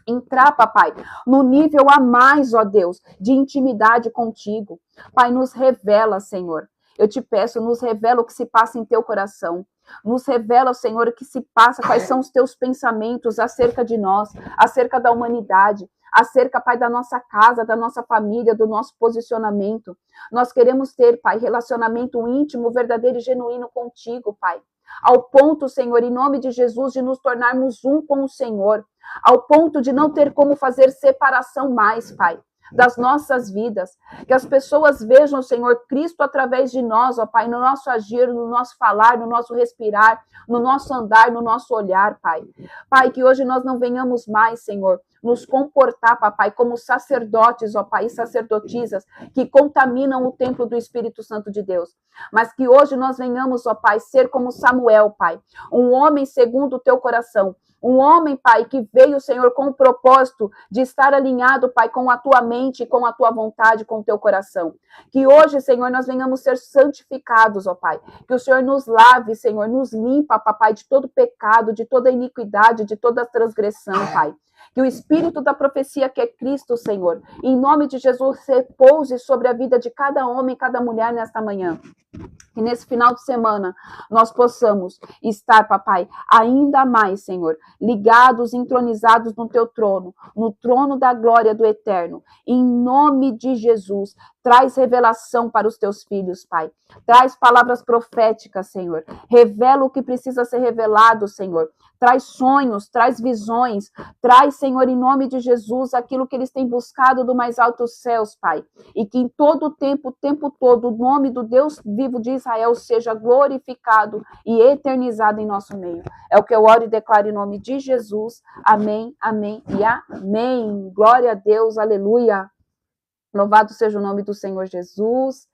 entrar, Papai, no nível a mais, ó Deus, de intimidade contigo. Pai, nos revela, Senhor. Eu te peço, nos revela o que se passa em teu coração. Nos revela, Senhor, o que se passa, quais são os teus pensamentos acerca de nós, acerca da humanidade, acerca, Pai, da nossa casa, da nossa família, do nosso posicionamento. Nós queremos ter, Pai, relacionamento íntimo, verdadeiro e genuíno contigo, Pai. Ao ponto, Senhor, em nome de Jesus, de nos tornarmos um com o Senhor. Ao ponto de não ter como fazer separação mais, Pai, das nossas vidas. Que as pessoas vejam, Senhor, Cristo através de nós, ó Pai, no nosso agir, no nosso falar, no nosso respirar, no nosso andar, no nosso olhar, Pai. Pai, que hoje nós não venhamos mais, Senhor, nos comportar, Papai, como sacerdotes, ó Pai, e sacerdotisas que contaminam o templo do Espírito Santo de Deus. Mas que hoje nós venhamos, ó Pai, ser como Samuel, Pai, um homem segundo o teu coração. Um homem, Pai, que veio, Senhor, com o propósito de estar alinhado, Pai, com a tua mente, com a tua vontade, com o teu coração. Que hoje, Senhor, nós venhamos ser santificados, ó Pai. Que o Senhor nos lave, Senhor, nos limpa, Papai, de todo pecado, de toda iniquidade, de toda transgressão, Pai. Que o Espírito da profecia, que é Cristo, Senhor, em nome de Jesus, repouse sobre a vida de cada homem e cada mulher nesta manhã. Que nesse final de semana nós possamos estar, Papai, ainda mais, Senhor, ligados, entronizados no teu trono, no trono da glória do Eterno. Em nome de Jesus, traz revelação para os teus filhos, Pai. Traz palavras proféticas, Senhor. Revela o que precisa ser revelado, Senhor. Traz sonhos, traz visões, traz, Senhor, em nome de Jesus, aquilo que eles têm buscado do mais altos céus, Pai. E que em todo o tempo todo, o nome do Deus vivo de Israel seja glorificado e eternizado em nosso meio. É o que eu oro e declaro em nome de Jesus. Amém, amém e amém. Glória a Deus, aleluia. Louvado seja o nome do Senhor Jesus.